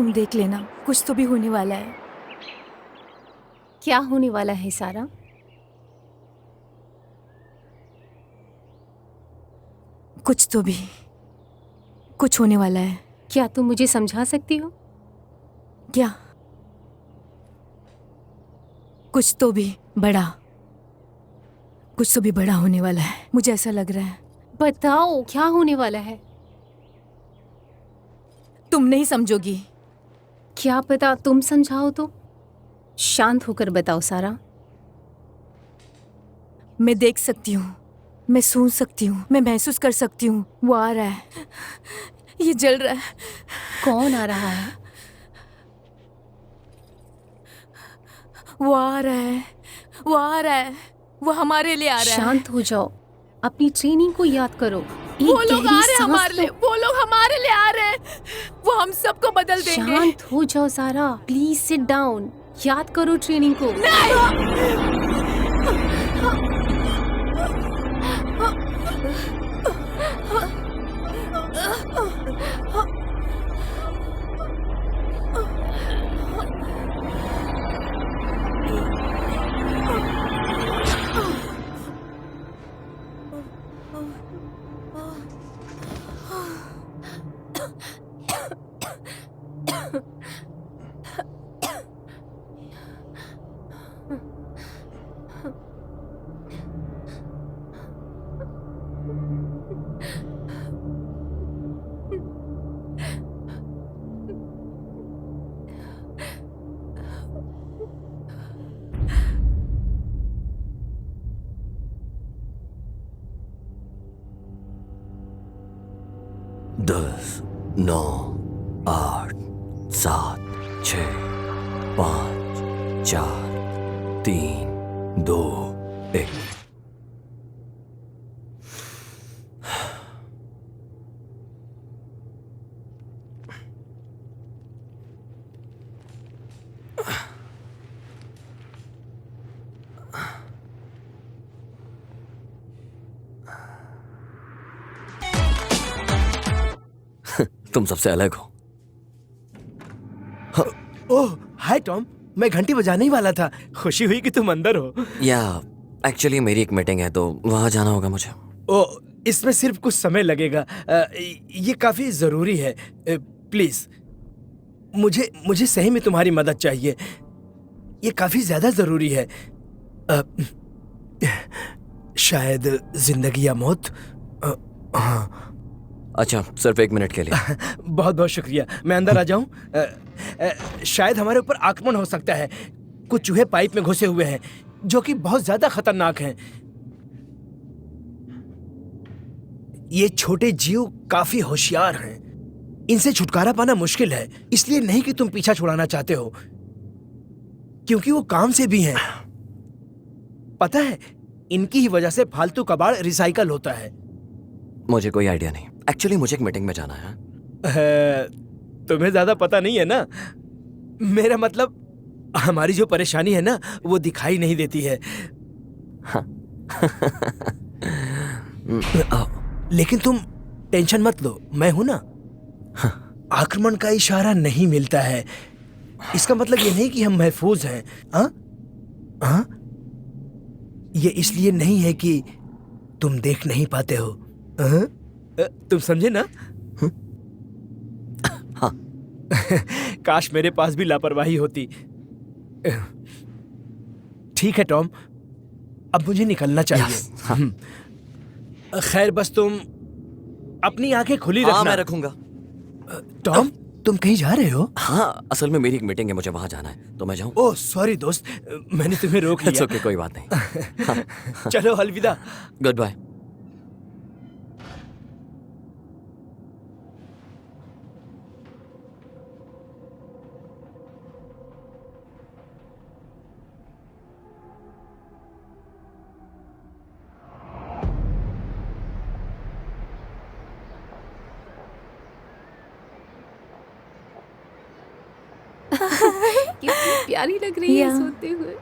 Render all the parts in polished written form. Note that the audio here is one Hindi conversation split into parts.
तुम देख लेना, कुछ तो भी होने वाला है। क्या होने वाला है सारा? कुछ तो भी, कुछ होने वाला है। क्या तुम मुझे समझा सकती हो? क्या? कुछ तो भी बड़ा, कुछ तो भी बड़ा होने वाला है, मुझे ऐसा लग रहा है। बताओ क्या होने वाला है? तुम नहीं समझोगी। क्या पता तुम समझाओ तो। शांत होकर बताओ सारा। मैं देख सकती हूँ, मैं सुन सकती हूँ, मैं महसूस कर सकती हूँ। वो आ रहा है, ये जल रहा है। कौन आ रहा है? वो आ रहा है, वो आ रहा है, वो हमारे लिए आ रहा है। शांत हो जाओ, अपनी ट्रेनिंग को याद करो। वो लोग आ रहे हैं हमारे लिए, वो लोग हमारे लिए आ रहे हैं। वो हम सबको बदल देंगे। शांत हो जाओ सारा, प्लीज सिट डाउन। याद करो ट्रेनिंग को। दस, 9, 8, 7, 6, 5, 4, 3, 2, 1। तुम सबसे अलग हो। ओह हाय टॉम, मैं घंटी बजाने ही वाला था। खुशी हुई कि तुम अंदर हो। या एक्चुअली मेरी एक मीटिंग है तो वहां जाना होगा मुझे। ओह, इसमें सिर्फ कुछ समय लगेगा। ये काफी जरूरी है। प्लीज, मुझे सही में तुम्हारी मदद चाहिए। ये काफी ज्यादा जरूरी है। शायद जिंदगी या मौत। हाँ। अच्छा, सिर्फ 1 मिनट के लिए। बहुत बहुत शुक्रिया। मैं अंदर आ जाऊं? शायद हमारे ऊपर आक्रमण हो सकता है। कुछ चूहे पाइप में घुसे हुए हैं जो कि बहुत ज्यादा खतरनाक हैं। ये छोटे जीव काफी होशियार हैं। इनसे छुटकारा पाना मुश्किल है। इसलिए नहीं कि तुम पीछा छुड़ाना चाहते हो, क्योंकि वो काम से भी हैं। पता है, इनकी ही वजह से फालतू कबाड़ रिसाइकल होता है। मुझे कोई आइडिया नहीं। एक्चुअली मुझे एक मीटिंग में जाना है। तुम्हें ज्यादा पता नहीं है ना। मेरा मतलब, हमारी जो परेशानी है ना, वो दिखाई नहीं देती है। लेकिन तुम टेंशन मत लो, मैं हूं ना। आक्रमण का इशारा नहीं मिलता है, इसका मतलब ये नहीं कि हम महफूज हैं। हाँ? ये इसलिए नहीं है कि तुम देख नहीं पाते हो। तुम समझे ना? हाँ। काश मेरे पास भी लापरवाही होती। ठीक है टॉम, अब मुझे निकलना चाहिए। खैर, बस तुम अपनी आंखें खुली रखना। मैं रखूंगा। टॉम, तुम कहीं जा रहे हो? हाँ, असल में मेरी एक मीटिंग है, मुझे वहां जाना है, तो मैं जाऊं? ओह सॉरी दोस्त, मैंने तुम्हें रोक लिया। ओके, कोई बात नहीं। चलो अलविदा। Goodbye. कितनी प्यारी लग रही है सोते हुए।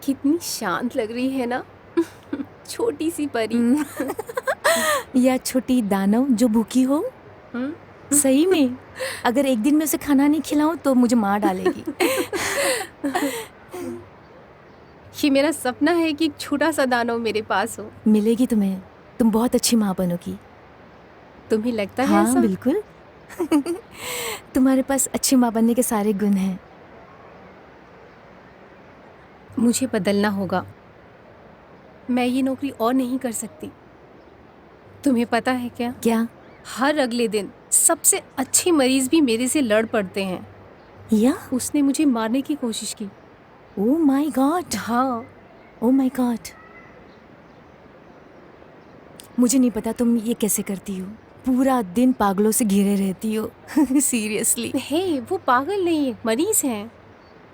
कितनी शांत लग रही है ना। छोटी सी परी। या छोटी दानव जो भूखी हो। सही में? अगर एक दिन मैं उसे खाना नहीं खिलाऊं तो मुझे मार डालेगी। ये मेरा सपना है कि एक छोटा सा दानव मेरे पास हो। मिलेगी तुम्हें, तुम बहुत अच्छी माँ बनोगी। तुम्हें लगता है हाँ ऐसा? बिल्कुल। तुम्हारे पास अच्छी माँ बनने के सारे गुण हैं। मुझे बदलना होगा। मैं ये नौकरी और नहीं कर सकती। तुम्हें पता है क्या, क्या? हर अगले दिन सबसे अच्छे मरीज भी मेरे से लड़ पड़ते हैं। या? उसने मुझे मारने की कोशिश की। Oh my God. हाँ, ओ माय गॉड। मुझे नहीं पता तुम ये कैसे करती हो। पूरा दिन पागलों से घिरे रहती हो। सीरियसली। हे, वो पागल नहीं है, मरीज हैं।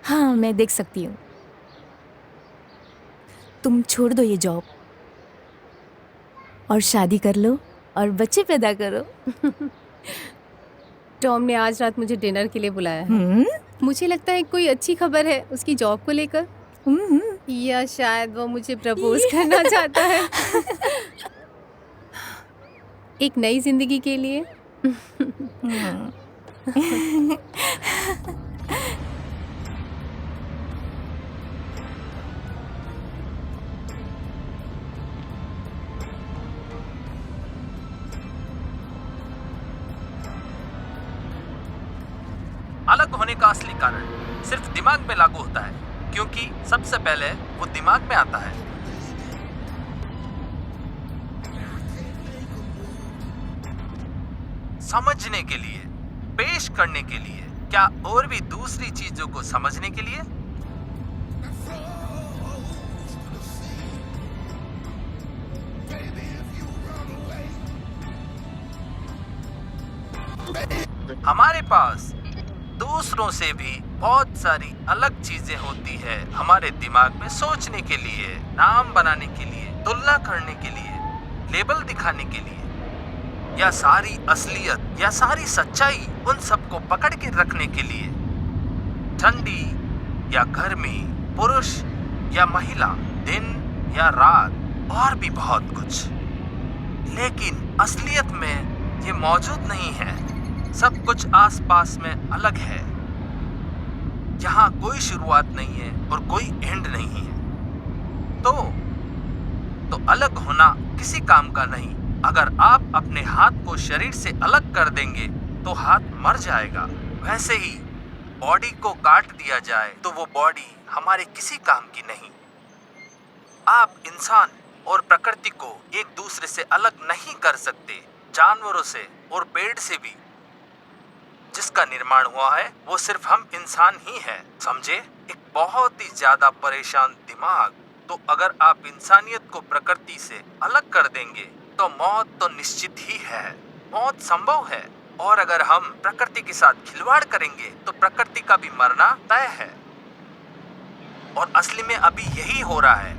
हाँ मैं देख सकती हूँ। तुम छोड़ दो ये जॉब और शादी कर लो और बच्चे पैदा करो। टॉम ने आज रात मुझे डिनर के लिए बुलाया है। मुझे लगता है कोई अच्छी खबर है उसकी जॉब को लेकर, या शायद वो मुझे प्रपोज करना चाहता है। एक नई जिंदगी के लिए। अलग होने का असली कारण सिर्फ दिमाग में लागू होता है, क्योंकि सबसे पहले वो दिमाग में आता है। समझने के लिए, पेश करने के लिए, क्या और भी दूसरी चीजों को समझने के लिए? हमारे पास दूसरों से भी बहुत सारी अलग चीजें होती है हमारे दिमाग में सोचने के लिए, नाम बनाने के लिए, तुलना करने के लिए, लेबल दिखाने के लिए, या सारी असलियत या सारी सच्चाई उन सबको पकड़ के रखने के लिए। ठंडी या गर्मी, पुरुष या महिला, दिन या रात, और भी बहुत कुछ। लेकिन असलियत में ये मौजूद नहीं है। सब कुछ आसपास में अलग है। यहाँ कोई शुरुआत नहीं है और कोई एंड नहीं है। तो अलग होना किसी काम का नहीं। अगर आप अपने हाथ को शरीर से अलग कर देंगे तो हाथ मर जाएगा। वैसे ही बॉडी को काट दिया जाए तो वो बॉडी हमारे किसी काम की नहीं। आप इंसान और प्रकृति को एक दूसरे से अलग नहीं कर सकते। जानवरों से और पेड़ से भी जिसका निर्माण हुआ है वो सिर्फ हम इंसान ही हैं, समझे? एक बहुत ही ज्यादा परेशान दिमाग। तो अगर आप इंसानियत को प्रकृति से अलग कर देंगे तो मौत तो निश्चित ही है। मौत संभव है, और अगर हम प्रकृति के साथ खिलवाड़ करेंगे तो प्रकृति का भी मरना तय है। और असली में अभी यही हो रहा है।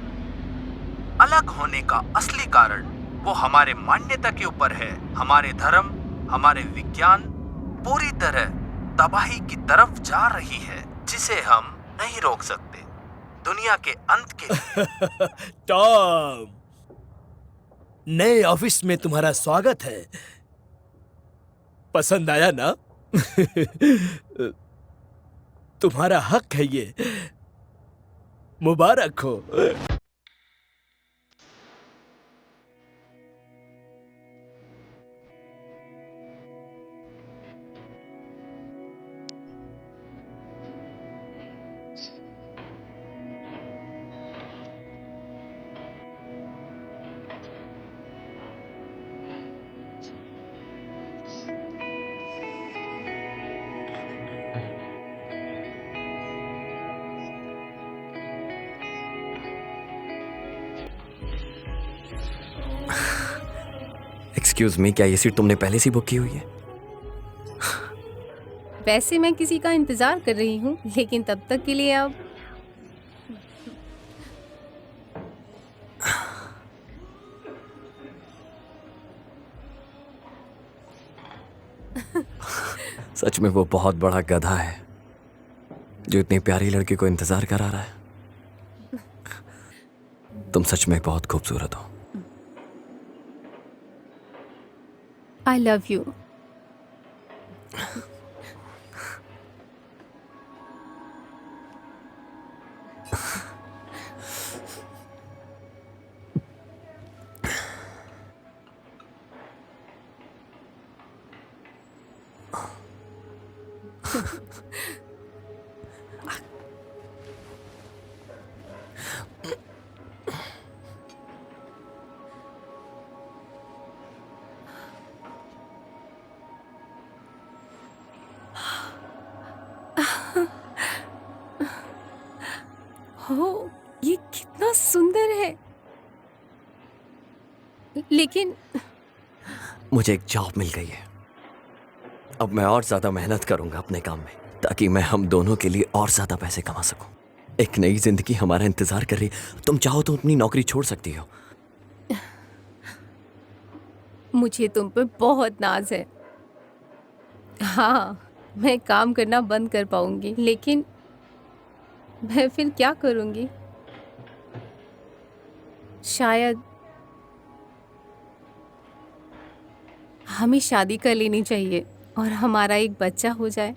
अलग होने का असली कारण वो हमारे मान्यता के ऊपर है। हमारे धर्म, हमारे विज्ञान पूरी तरह तबाही की तरफ जा रही है, जिसे हम नहीं रोक सकते। दुनिया के अंत के टॉम, नए ऑफिस में तुम्हारा स्वागत है। पसंद आया ना? तुम्हारा हक है ये। मुबारक हो। एक्सक्यूज मी, क्या ये सीट तुमने पहले से बुक की हुई है? वैसे मैं किसी का इंतजार कर रही हूँ, लेकिन तब तक के लिए अब सच में वो बहुत बड़ा गधा है जो इतनी प्यारी लड़की को इंतजार करा रहा है। तुम सच में बहुत खूबसूरत हो। I love you. हो, ये कितना सुंदर है। लेकिन मुझे एक जॉब मिल गई है। अब मैं और ज्यादा मेहनत करूंगा अपने काम में, ताकि मैं हम दोनों के लिए और ज्यादा पैसे कमा सकूं। एक नई जिंदगी हमारा इंतजार कर रही। तुम चाहो तो अपनी नौकरी छोड़ सकती हो। मुझे तुम पे बहुत नाज है। हाँ, मैं काम करना बंद कर पाऊंगी, लेकिन मैं फिर क्या करूंगी? शायद हमें शादी कर लेनी चाहिए और हमारा एक बच्चा हो जाए।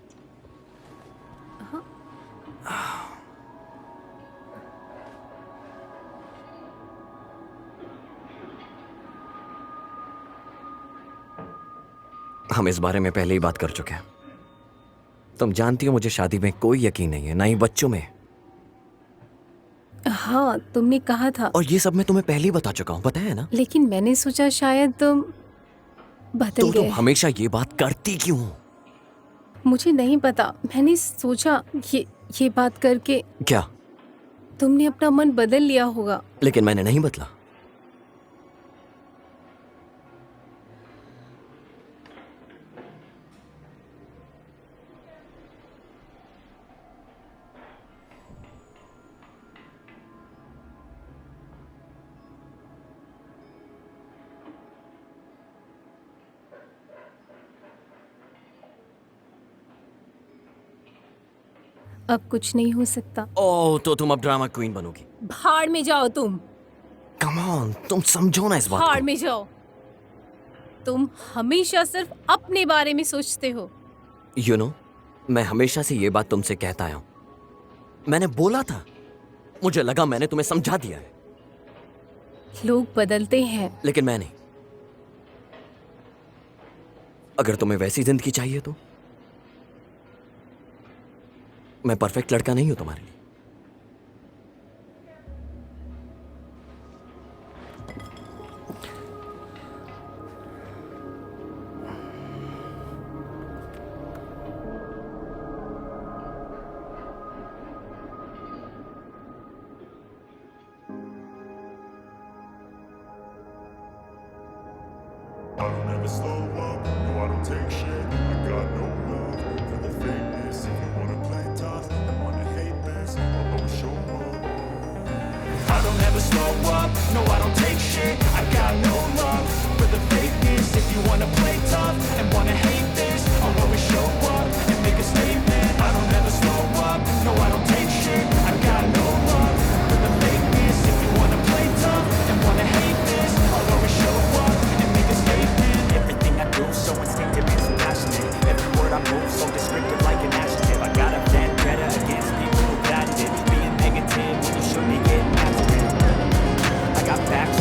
हम इस बारे में पहले ही बात कर चुके हैं। तुम जानती हो मुझे शादी में कोई यकीन नहीं है, ना ही बच्चों में। हाँ, तुमने कहा था। और ये सब मैं तुम्हें पहले ही बता चुका हूँ, पता है ना? लेकिन मैंने सोचा शायद तुम बदल तो तुम गए। हमेशा ये बात करती क्यों? मुझे नहीं पता, मैंने सोचा ये बात करके क्या? तुमने अपना मन बदल लिया होगा। लेकिन मैंने नहीं बदला। अब कुछ नहीं हो सकता। ओह, तो तुम अब ड्रामा क्वीन बनोगी? भाड़ में जाओ तुम। कम ऑन, तुम समझो ना इस बात भाड़ को। में जाओ। तुम हमेशा सिर्फ अपने बारे में सोचते हो। You know, मैं हमेशा से ये बात तुमसे कहता आया हूं। मैंने बोला था, मुझे लगा मैंने तुम्हें समझा दिया है, लोग बदलते हैं। लेकिन मैं नहीं। अगर तुम्हें वैसी जिंदगी चाहिए तो मैं परफेक्ट लड़का नहीं हूं तुम्हारे लिए। I don't ever slow up, no I don't take shit. I got no love for the fakeness. If you wanna play tough and wanna hate this, I'll always show up. I don't ever slow up, no I don't take shit. I got no love for the fakeness. If you wanna play tough and wanna hate this, I'll always show up and make a statement. I don't ever slow up, no I don't take shit. I got no love for the fakeness. If you wanna play tough and wanna hate this, I'll always show up and make a statement. Everything I do so instinctive and so passionate. Every word I move so descriptive like an adjective. I got a vendetta against people who patented being negative when you should be getting after it. I got facts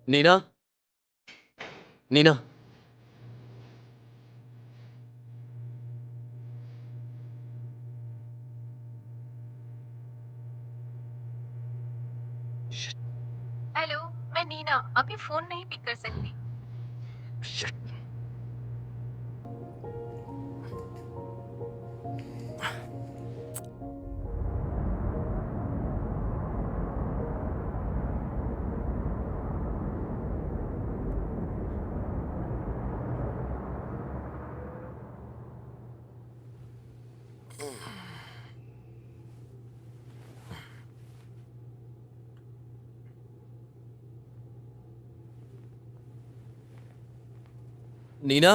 Nina, Nina. Hello, मैं नीना। अभी फोन नहीं पिक कर सकती। Shit. नीना,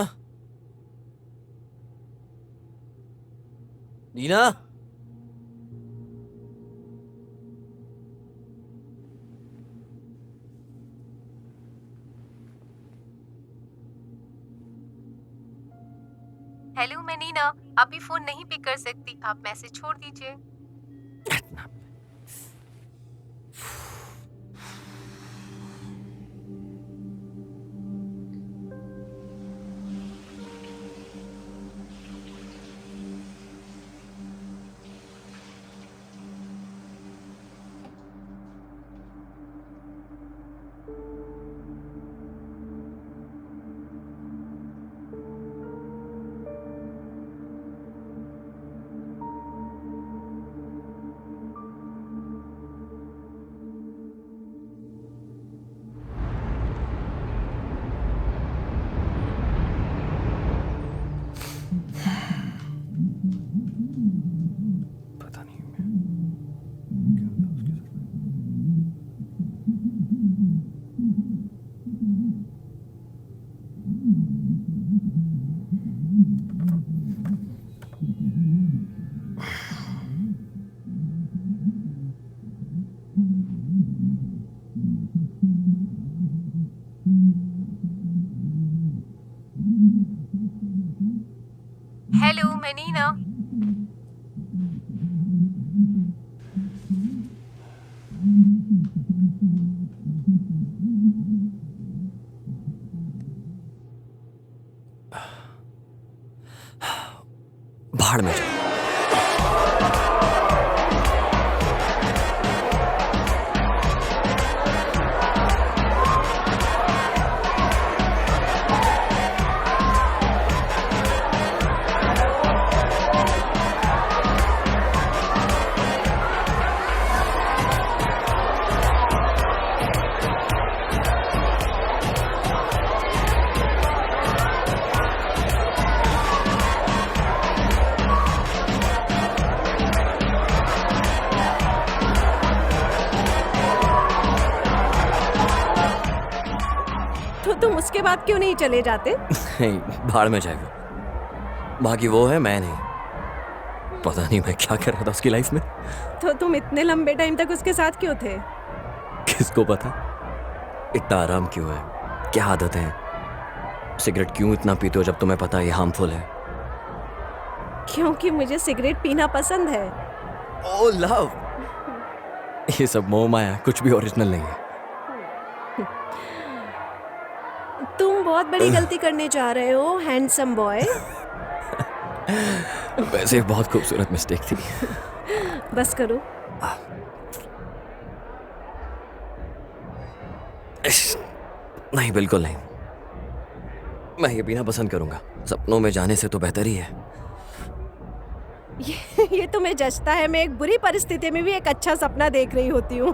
नीना। हेलो, मैं नीना। अभी फोन नहीं पिक कर सकती, आप मैसेज छोड़ दीजिए। पता नहीं मैं क्या था उसके साथ। हेलो, मैं नीना। भाड़ में जाओ। तो तुम उसके बाद क्यों नहीं चले जाते? नहीं, भाड़ में जाएगा। बाकी वो है, मैं नहीं। पता नहीं मैं क्या कर रहा था उसकी लाइफ में। तो तुम इतने लंबे टाइम तक उसके साथ क्यों थे? किसको पता इतना आराम क्यों है, क्या आदत है, सिगरेट क्यों इतना पीते हो जब तुम्हें पता है ये हार्मफुल है। क्योंकि मुझे सिगरेट पीना पसंद है। ओ लव, ये सब मोह माया, कुछ भी ओरिजिनल नहीं है। तुम बहुत बड़ी गलती करने जा रहे हो, हैंडसम बॉय। वैसे एक बहुत खूबसूरत मिस्टेक थी। बस करो। नहीं, बिल्कुल नहीं। मैं ये पीना पसंद करूंगा। सपनों में जाने से तो बेहतर ही है। ये तुम्हें जचता है। मैं एक बुरी परिस्थिति में भी एक अच्छा सपना देख रही होती हूँ।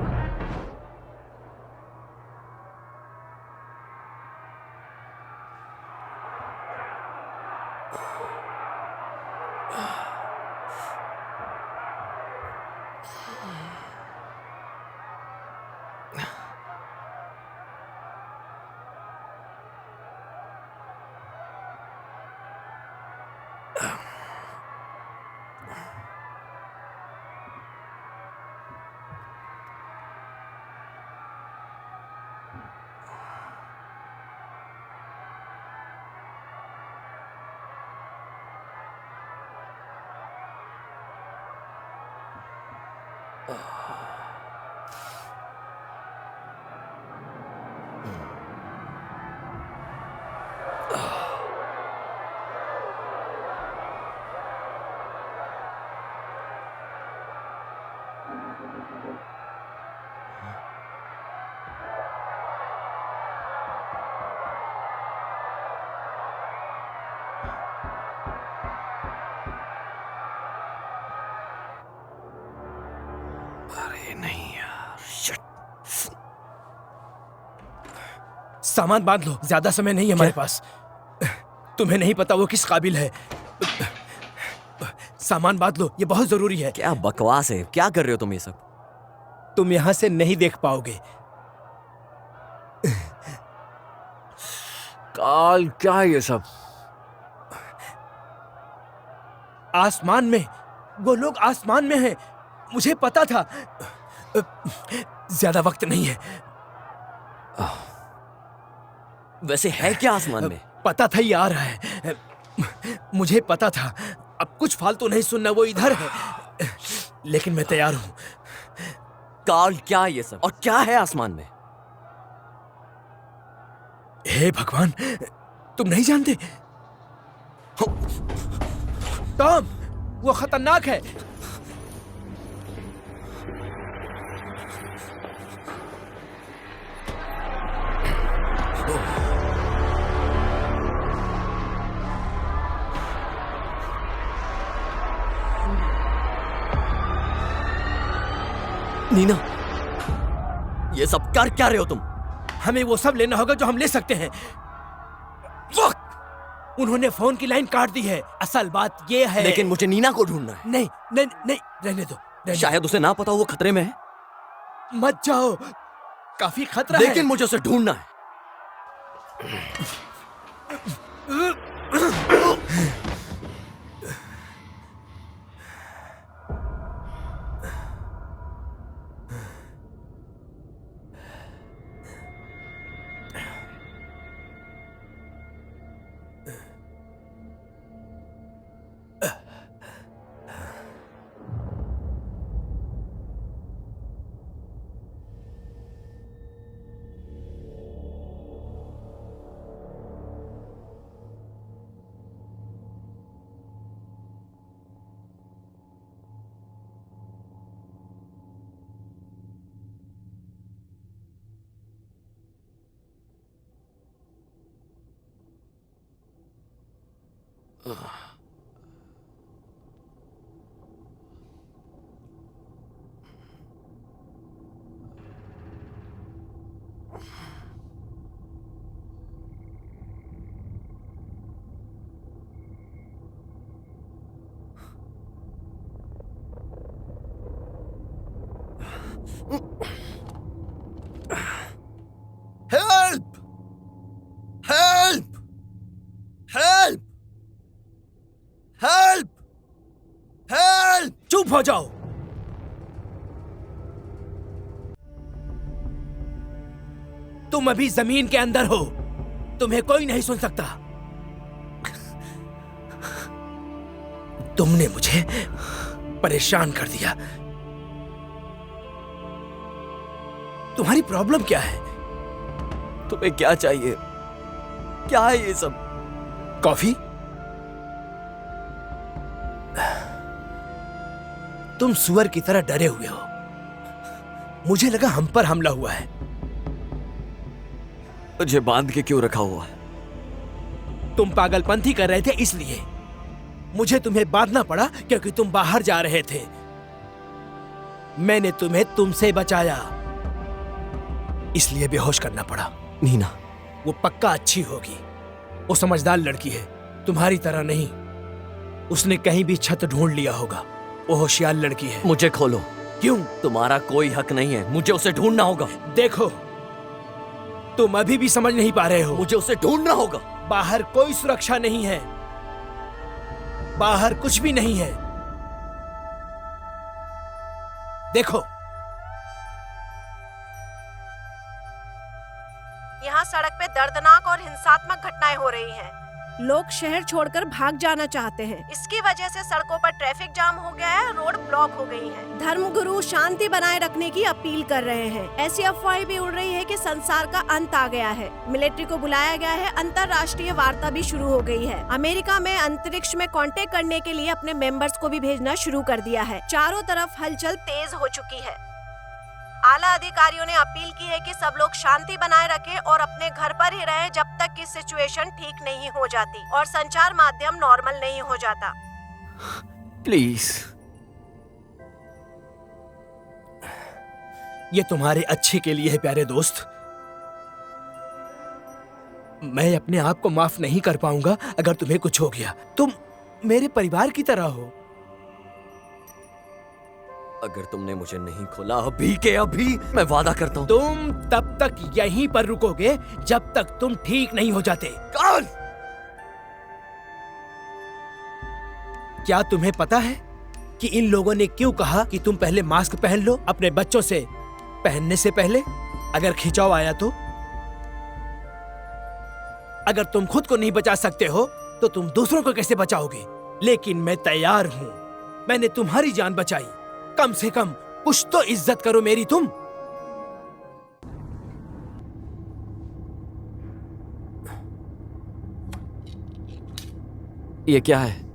अरे नहीं यार, शिट। सामान बांध लो, ज्यादा समय नहीं है हमारे पास। तुम्हें नहीं पता वो किस काबिल है। सामान बांध लो, ये बहुत जरूरी है। क्या बकवास है, क्या कर रहे हो तुम ये सब? तुम यहां से नहीं देख पाओगे। काल, क्या है ये सब? आसमान में, वो लोग आसमान में हैं। मुझे पता था। ज्यादा वक्त नहीं है। वैसे है क्या आसमान में? पता था ये आ रहा है। मुझे पता था। अब कुछ फालतू नहीं सुनना, वो इधर है। लेकिन मैं तैयार हूं। काल, क्या है ये सब और क्या है आसमान में? हे भगवान, तुम नहीं जानते? टॉम, वो खतरनाक है। नीना, ये सब कर क्या रहे हो तुम? हमें वो सब लेना होगा जो हम ले सकते हैं। उन्होंने फोन की लाइन काट दी है। असल बात ये है। लेकिन मुझे नीना को ढूंढना है। नहीं नहीं नहीं, रहने दो, रहने शायद उसे ना पता हो वो खतरे में है। दो। मत जाओ, काफी खतरा लेकिन है। मुझे उसे ढूंढना है। Help! Help! Help! Help! Help! चुप हो जाओ। तुम अभी जमीन के अंदर हो। तुम्हें कोई नहीं सुन सकता। तुमने मुझे परेशान कर दिया। तुम्हारी प्रॉब्लम क्या है? तुम्हें क्या चाहिए? क्या है ये सब? कॉफी? तुम सुअर की तरह डरे हुए हो। मुझे लगा हम पर हमला हुआ है। मुझे बांध के क्यों रखा हुआ है? तुम पागलपंथी कर रहे थे इसलिए। मुझे तुम्हें बांधना पड़ा क्योंकि तुम बाहर जा रहे थे। मैंने तुम्हें तुमसे बचाया, इसलिए बेहोश करना पड़ा। नीना, वो पक्का अच्छी होगी। वो समझदार लड़की है, तुम्हारी तरह नहीं। उसने कहीं भी छत ढूंढ लिया होगा। वो होशियार लड़की है। मुझे खोलो। क्यों? तुम्हारा कोई हक नहीं है। मुझे उसे ढूंढना होगा। देखो, तुम अभी भी समझ नहीं पा रहे हो। मुझे उसे ढूंढना होगा। बाहर कोई सुरक्षा नहीं है। बाहर कुछ भी नहीं है। देखो, यहाँ सड़क पे दर्दनाक और हिंसात्मक घटनाएं हो रही हैं। लोग शहर छोड़कर भाग जाना चाहते हैं। इसकी वजह से सड़कों पर ट्रैफिक जाम हो गया है, रोड ब्लॉक हो गई हैं। धर्मगुरु शांति बनाए रखने की अपील कर रहे हैं। ऐसी अफवाहें भी उड़ रही है कि संसार का अंत आ गया है। मिलिट्री को बुलाया गया है। अंतर्राष्ट्रीय वार्ता भी शुरू हो गई है। अमेरिका में अंतरिक्ष में कांटेक्ट करने के लिए अपने मेंबर्स को भी भेजना शुरू कर दिया है। चारों तरफ हलचल तेज हो चुकी है। आला अधिकारियों ने अपील की है कि सब लोग शांति बनाए रखें और अपने घर पर ही रहें जब तक कि सिचुएशन ठीक नहीं हो जाती और संचार माध्यम नॉर्मल नहीं हो जाता। प्लीज। ये तुम्हारे अच्छे के लिए है प्यारे दोस्त। मैं अपने आप को माफ नहीं कर पाऊंगा अगर तुम्हें कुछ हो गया। तुम मेरे परिवार की तरह हो। अगर तुमने मुझे नहीं खोला अभी के अभी, मैं वादा करता हूँ तुम तब तक यहीं पर रुकोगे जब तक तुम ठीक नहीं हो जाते। कौन? क्या तुम्हें पता है कि इन लोगों ने क्यों कहा कि तुम पहले मास्क पहन लो अपने बच्चों से पहनने से पहले? अगर खिंचाव आया तो? अगर तुम खुद को नहीं बचा सकते हो तो तुम दूसरों को कैसे बचाओगे? लेकिन मैं तैयार हूं। मैंने तुम्हारी जान बचाई, कम से कम कुछ तो इज्जत करो मेरी तुम। ये क्या है?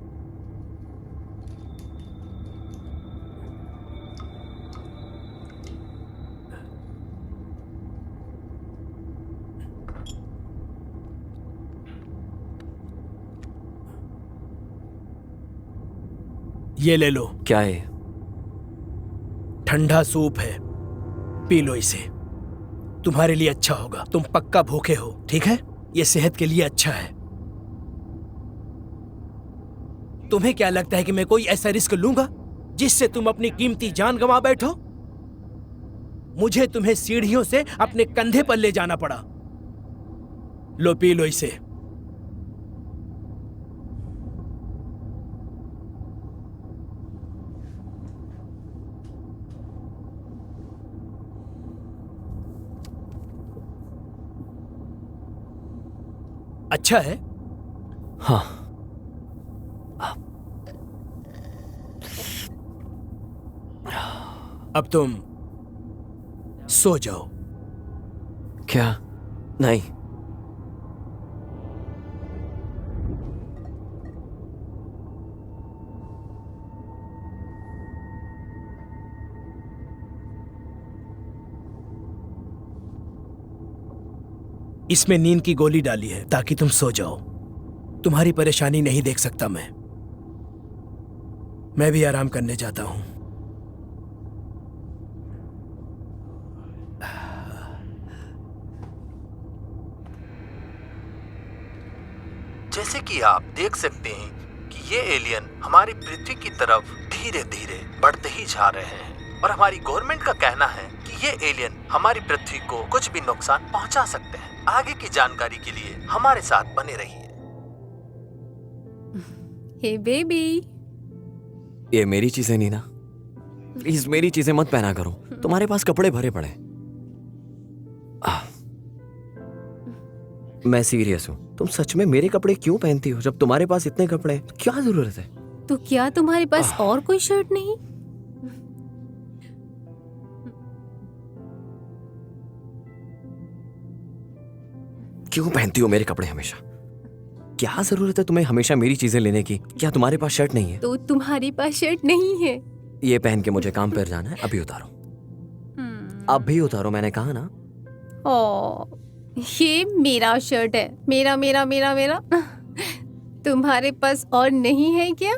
ये ले लो। क्या है? ठंडा सूप है, पी लो इसे। तुम्हारे लिए अच्छा होगा। तुम पक्का भूखे हो, ठीक है? ये सेहत के लिए अच्छा है। तुम्हें क्या लगता है कि मैं कोई ऐसा रिस्क लूंगा जिससे तुम अपनी कीमती जान गंवा बैठो? मुझे तुम्हें सीढ़ियों से अपने कंधे पर ले जाना पड़ा। लो, पी लो इसे। अच्छा है? हाँ। अब तुम सो जाओ। क्या? नहीं। इसमें नींद की गोली डाली है ताकि तुम सो जाओ। तुम्हारी परेशानी नहीं देख सकता मैं भी आराम करने जाता हूं। जैसे कि आप देख सकते हैं कि ये एलियन हमारी पृथ्वी की तरफ धीरे धीरे बढ़ते ही जा रहे हैं और हमारी गवर्नमेंट का कहना है कि ये एलियन हमारी पृथ्वी को कुछ भी नुकसान पहुंचा सकते हैं। आगे की जानकारी के लिए हमारे साथ बने रहिए। हे बेबी, ये मेरी चीजें नहीं ना, प्लीज मेरी चीजें मत पहना करो। तुम्हारे पास कपड़े भरे पड़े। मैं सीरियस हूँ। तुम सच में मेरे कपड़े क्यों पहनती हो जब तुम्हारे पास इतने कपड़े हैं? क्या जरूरत है? तो क्या तुम्हारे पास और कोई शर्ट नहीं? क्यों पहनती हो मेरे कपड़े हमेशा? क्या जरूरत है तुम्हें हमेशा मेरी चीजें लेने की? क्या तुम्हारे पास शर्ट नहीं है? तो तुम्हारे पास शर्ट नहीं है? ये पहन के मुझे काम पर जाना है। अभी उतारो, अभी उतारो, मैंने कहा ना। ओ, ये मेरा शर्ट है। मेरा मेरा मेरा मेरा। तुम्हारे पास और नहीं है क्या?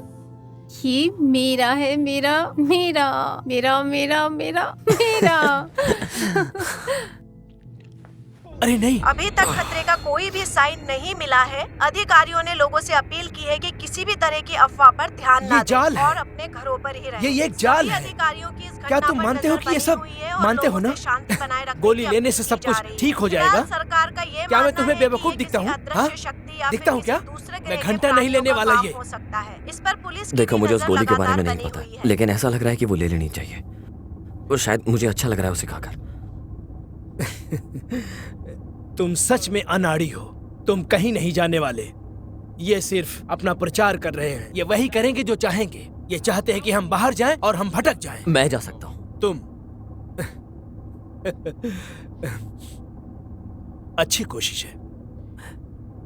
ये मेरा है। मेरा मेरा मेरा मेरा मेरा मेरा। अरे नहीं, अभी तक खतरे का कोई भी साइन नहीं मिला है। अधिकारियों ने लोगों से अपील की है कि किसी भी तरह की अफवाह पर ध्यान न जाल दें है। और अपने घरों पर ही रहें। ये एक जाल है। अधिकारियों की इस घटना क्या तुम पर मानते हो नजर कि ये बनी सब हुई है और मानते हो लोगों ना? से शांति बनाए रखने गोली की लेने अपील से की सब जा कुछ रही है। ठीक हो फिलहाल जाएगा? सरकार का ये क्या मैं मानना तुम्हें है कि बेवकूफ ये दिखता किसी हूँ? अदृश्य हाँ? शक्ति या दिखता फिर हूँ क्या? किसी दूसरे मैं ग्रह के घंटा नहीं प्राणियों लेने का वाला काम ये। हो सकता है। इस पर पुलिस की देखो, भी मुझे उस नजर गोली के बारे में लगातार नहीं बनी हुई पता, है। लेकिन ऐसा लग रहा है कि वो ले लेनी चाहिए। और शायद मुझे अच्छा लग रहा है उसे खाकर। तुम सच में अनाड़ी हो। तुम कहीं नहीं जाने वाले। ये सिर्फ अपना प्रचार कर रहे हैं। ये वही करेंगे जो चाहेंगे। ये चाहते हैं कि हम बाहर जाएं और हम भटक जाएं। मैं जा सकता हूँ। तुम अच्छी कोशिश है।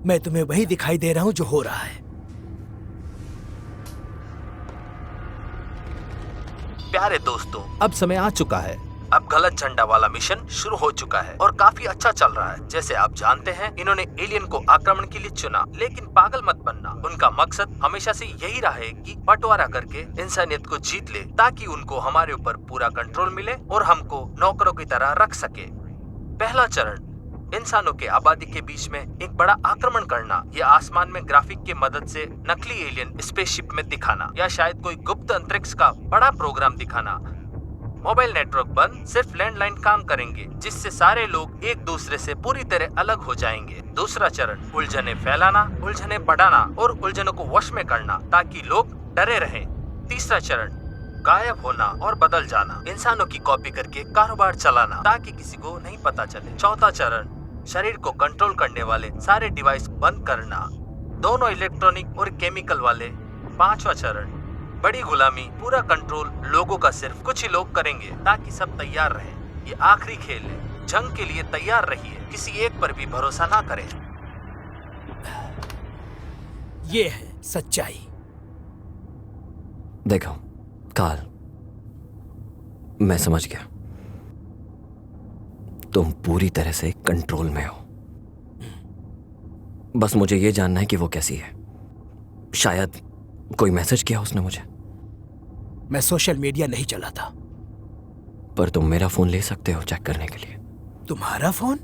मैं तुम्हें वही दिखाई दे रहा हूं जो हो रहा है। प्यारे दोस्तों, अब समय आ चुका है अब गलत झंडा वाला मिशन शुरू हो चुका है और काफी अच्छा चल रहा है। जैसे आप जानते हैं, इन्होंने एलियन को आक्रमण के लिए चुना, लेकिन पागल मत बनना। उनका मकसद हमेशा से यही रहा है कि बंटवारा करके इंसानियत को जीत ले, ताकि उनको हमारे ऊपर पूरा कंट्रोल मिले और हमको नौकरों की तरह रख सके। पहला चरण, इंसानों के आबादी के बीच में एक बड़ा आक्रमण करना, या आसमान में ग्राफिक की मदद से नकली एलियन स्पेसशिप में दिखाना, या शायद कोई गुप्त अंतरिक्ष का बड़ा प्रोग्राम दिखाना। मोबाइल नेटवर्क बंद, सिर्फ लैंडलाइन काम करेंगे, जिससे सारे लोग एक दूसरे से पूरी तरह अलग हो जाएंगे। दूसरा चरण, उलझने फैलाना, उलझने बढ़ाना और उलझनों को वश में करना, ताकि लोग डरे रहें। तीसरा चरण, गायब होना और बदल जाना, इंसानों की कॉपी करके कारोबार चलाना, ताकि किसी को नहीं पता चले। चौथा चरण, शरीर को कंट्रोल करने वाले सारे डिवाइस बंद करना, दोनों इलेक्ट्रॉनिक और केमिकल वाले। पांचवा चरण, बड़ी गुलामी, पूरा कंट्रोल लोगों का सिर्फ कुछ ही लोग करेंगे, ताकि सब तैयार रहें। ये आखिरी खेल है, जंग के लिए तैयार रहिए, किसी एक पर भी भरोसा ना करें। ये है सच्चाई। देखो कार्ल, मैं समझ गया, तुम पूरी तरह से कंट्रोल में हो। बस मुझे यह जानना है कि वो कैसी है। शायद कोई मैसेज किया उसने मुझे। मैं सोशल मीडिया नहीं चलाता। पर तुम मेरा फोन ले सकते हो चेक करने के लिए। तुम्हारा फोन?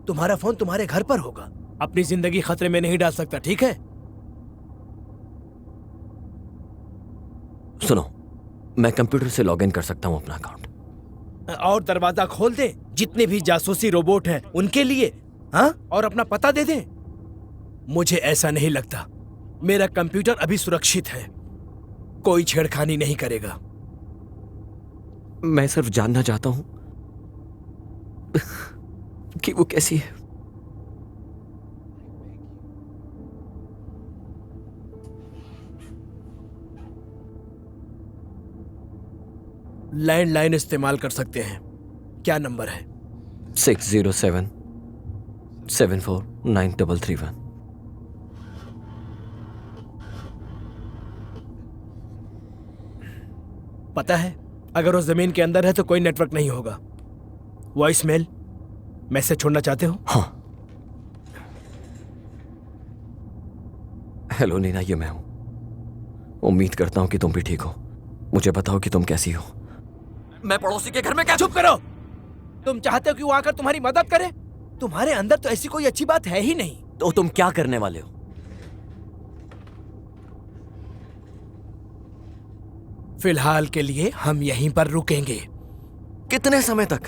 तुम्हारा फोन तुम्हारे घर पर होगा। अपनी जिंदगी खतरे में नहीं डाल सकता, ठीक है? सुनो, मैं कंप्यूटर से लॉगिन कर सकता हूं अपना अकाउंट। और दरवाजा खोल दे जितने भी जासूसी रोबोट हैं उनके लिए, हाँ? और अपना पता दे दे। मुझे ऐसा नहीं लगता। मेरा कंप्यूटर अभी सुरक्षित है, कोई छेड़खानी नहीं करेगा। मैं सिर्फ जानना चाहता हूं कि वो कैसी है। लैंडलाइन इस्तेमाल कर सकते हैं। क्या नंबर है? 607-749331। पता है, अगर वो जमीन के अंदर है तो कोई नेटवर्क नहीं होगा। वॉइस मेल मैसेज छोड़ना चाहते हो? हाँ। हेलो नीना, ये मैं हूं। उम्मीद करता हूं कि तुम भी ठीक हो। मुझे बताओ कि तुम कैसी हो। मैं पड़ोसी के घर में क्या? चुप करो। तुम चाहते हो कि वो आकर तुम्हारी मदद करे? तुम्हारे अंदर तो ऐसी कोई अच्छी बात है ही नहीं। तो तुम क्या करने वाले हो? फिलहाल के लिए हम यहीं पर रुकेंगे। कितने समय तक?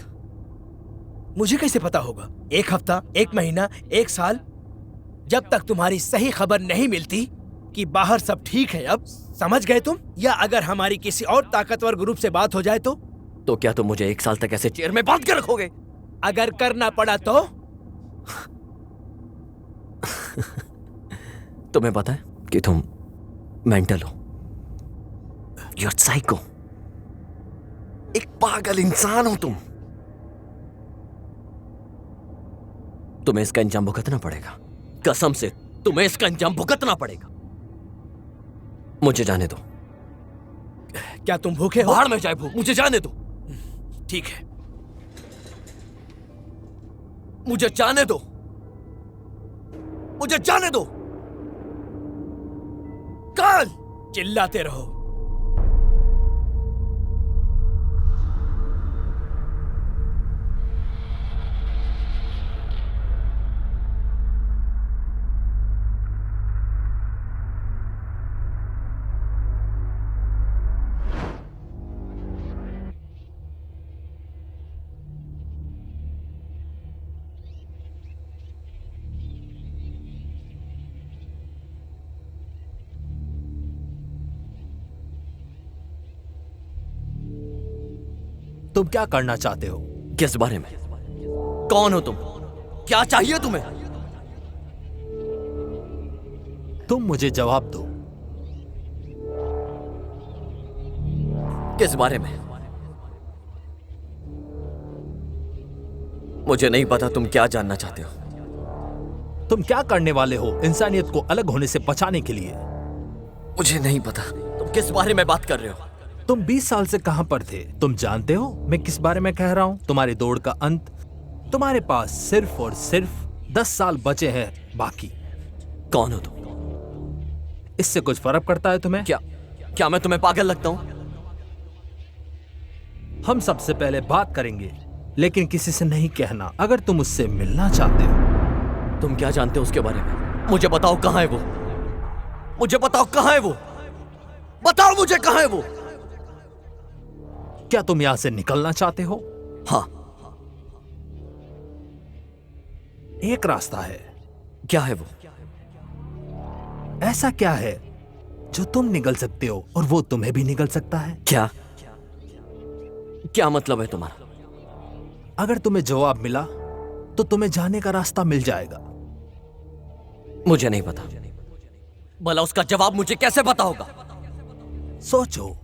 मुझे कैसे पता होगा? 1 हफ्ता, 1 महीना, 1 साल, जब तक तुम्हारी सही खबर नहीं मिलती कि बाहर सब ठीक है। अब समझ गए तुम? या अगर हमारी किसी और ताकतवर ग्रुप से बात हो जाए तो क्या तुम मुझे 1 साल तक ऐसे चेयर में बांध के रखोगे? अगर करना पड़ा तो? तुम्हें पता है कि तुम मेंटल हो। You're psycho। एक पागल इंसान हो तुम। तुम्हें इसका अंजाम भुगतना पड़ेगा। कसम से तुम्हें इसका अंजाम भुगतना पड़ेगा। मुझे जाने दो। क्या तुम भूखे हो? बाहर में जाए भूख, मुझे जाने दो। ठीक है, मुझे जाने दो। मुझे जाने दो। काल चिल्लाते रहो। तुम क्या करना चाहते हो? किस बारे में? कौन हो तुम? क्या चाहिए तुम्हें? तुम मुझे जवाब दो। किस बारे में? मुझे नहीं पता तुम क्या जानना चाहते हो। तुम क्या करने वाले हो इंसानियत को अलग होने से बचाने के लिए? मुझे नहीं पता तुम किस बारे में बात कर रहे हो। तुम 20 साल से कहां पर थे? तुम जानते हो मैं किस बारे में कह रहा हूं? तुम्हारी दौड़ का अंत। तुम्हारे पास सिर्फ और सिर्फ 10 साल बचे हैं बाकी। कौन हो तुम? इससे कुछ फर्क पड़ता है तुम्हें? क्या मैं तुम्हें पागल लगता हूं? हम सबसे पहले बात करेंगे, लेकिन किसी से नहीं कहना अगर तुम उससे मिलना चाहते हो। तुम क्या जानते हो उसके बारे में? मुझे बताओ कहां है वो। मुझे बताओ कहां है वो। बताओ मुझे कहां है वो। क्या तुम यहां से निकलना चाहते हो? हाँ। एक रास्ता है। क्या है वो? ऐसा क्या है जो तुम निकल सकते हो और वो तुम्हें भी निकल सकता है? क्या मतलब है तुम्हारा? अगर तुम्हें जवाब मिला तो तुम्हें जाने का रास्ता मिल जाएगा। मुझे नहीं पता। भला उसका जवाब मुझे कैसे पता होगा? सोचो।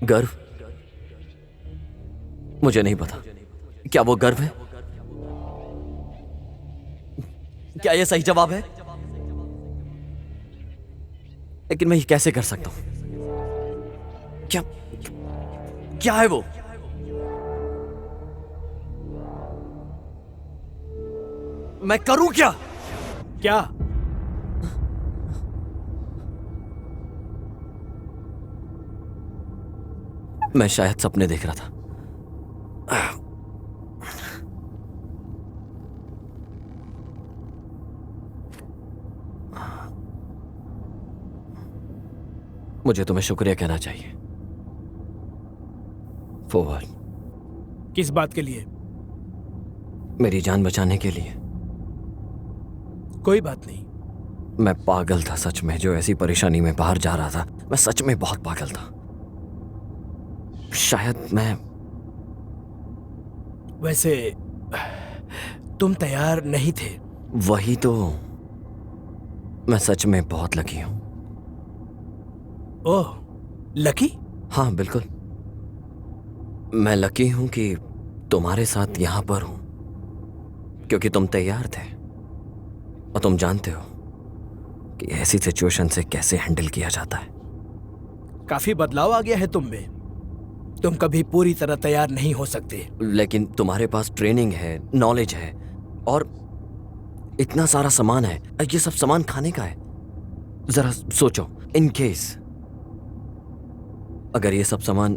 गर्व? मुझे नहीं पता। क्या वो गर्व है? क्या यह सही जवाब है? लेकिन मैं ये कैसे कर सकता हूं? क्या है वो? मैं करूं क्या? क्या? मैं शायद सपने देख रहा था। मुझे तुम्हें शुक्रिया कहना चाहिए फॉर किस बात के लिए? मेरी जान बचाने के लिए। कोई बात नहीं। मैं पागल था सच में, जो ऐसी परेशानी में बाहर जा रहा था। मैं सच में बहुत पागल था। शायद मैं। वैसे तुम तैयार नहीं थे। वही तो। मैं सच में बहुत लकी हूं। ओह, लकी? हाँ बिल्कुल। मैं लकी हूं कि तुम्हारे साथ यहां पर हूं, क्योंकि तुम तैयार थे और तुम जानते हो कि ऐसी सिचुएशन से कैसे हैंडल किया जाता है। काफी बदलाव आ गया है तुम में। तुम कभी पूरी तरह तैयार नहीं हो सकते। लेकिन तुम्हारे पास ट्रेनिंग है, नॉलेज है और इतना सारा सामान है। ये सब सामान खाने का है। जरा सोचो, इन केस अगर ये सब सामान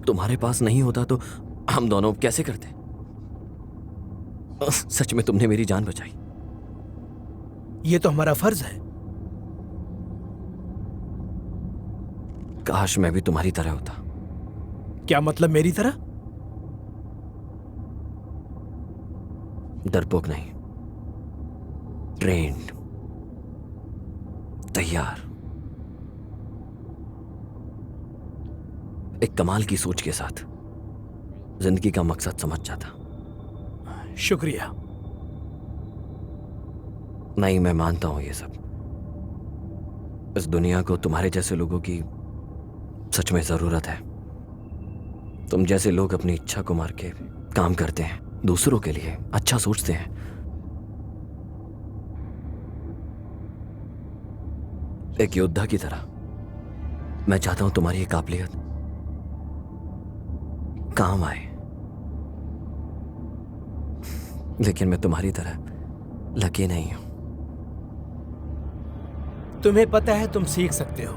तुम्हारे पास नहीं होता तो हम दोनों कैसे करते? सच में तुमने मेरी जान बचाई। ये तो हमारा फर्ज है। काश मैं भी तुम्हारी तरह होता। क्या मतलब मेरी तरह? डरपोक नहीं, ट्रेन्ड, तैयार, एक कमाल की सोच के साथ जिंदगी का मकसद समझ जाता। शुक्रिया। नहीं, मैं मानता हूं ये सब। इस दुनिया को तुम्हारे जैसे लोगों की सच में जरूरत है। तुम जैसे लोग अपनी इच्छा को मार के काम करते हैं, दूसरों के लिए अच्छा सोचते हैं। एक योद्धा की तरह मैं चाहता हूं तुम्हारी ये काबिलियत काम आए। लेकिन मैं तुम्हारी तरह लकी नहीं हूं। तुम्हें पता है तुम सीख सकते हो।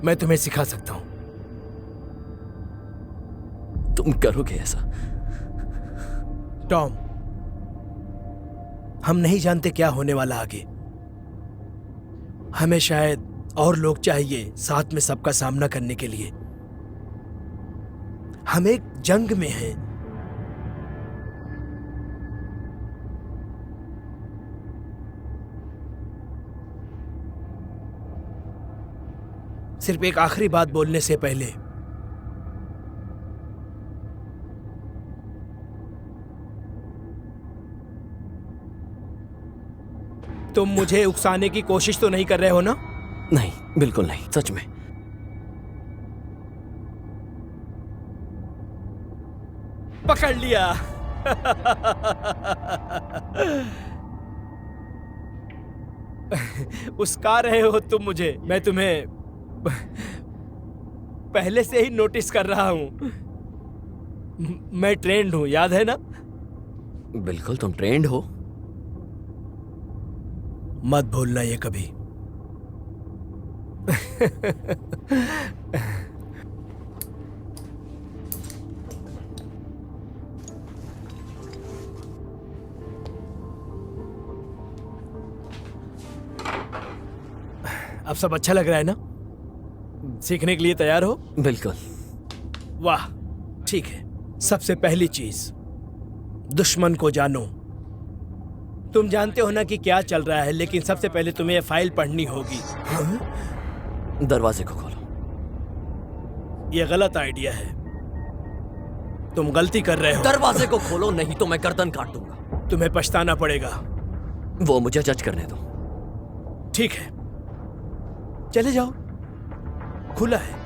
मैं तुम्हें सिखा सकता हूं। तुम करोगे ऐसा? टॉम, हम नहीं जानते क्या होने वाला आगे। हमें शायद और लोग चाहिए साथ में सबका सामना करने के लिए। हम एक जंग में हैं। सिर्फ एक आखिरी बात बोलने से पहले, तुम मुझे उकसाने की कोशिश तो नहीं कर रहे हो ना? नहीं, बिल्कुल नहीं, सच में। पकड़ लिया। उस्का रहे हो तुम मुझे। मैं तुम्हें पहले से ही नोटिस कर रहा हूं। मैं ट्रेंड हूं, याद है ना? बिल्कुल, तुम ट्रेंड हो। मत भूलना ये कभी। अब सब अच्छा लग रहा है ना? सीखने के लिए तैयार हो? बिल्कुल। वाह, ठीक है। सबसे पहली चीज, दुश्मन को जानो। तुम जानते हो ना कि क्या चल रहा है, लेकिन सबसे पहले तुम्हें यह फाइल पढ़नी होगी। दरवाजे को खोलो। यह गलत आइडिया है। तुम गलती कर रहे हो। दरवाजे को खोलो, नहीं तो मैं गर्दन काट दूंगा। तुम्हें पछताना पड़ेगा। वो मुझे जज करने दो। ठीक है, चले जाओ, खुला है।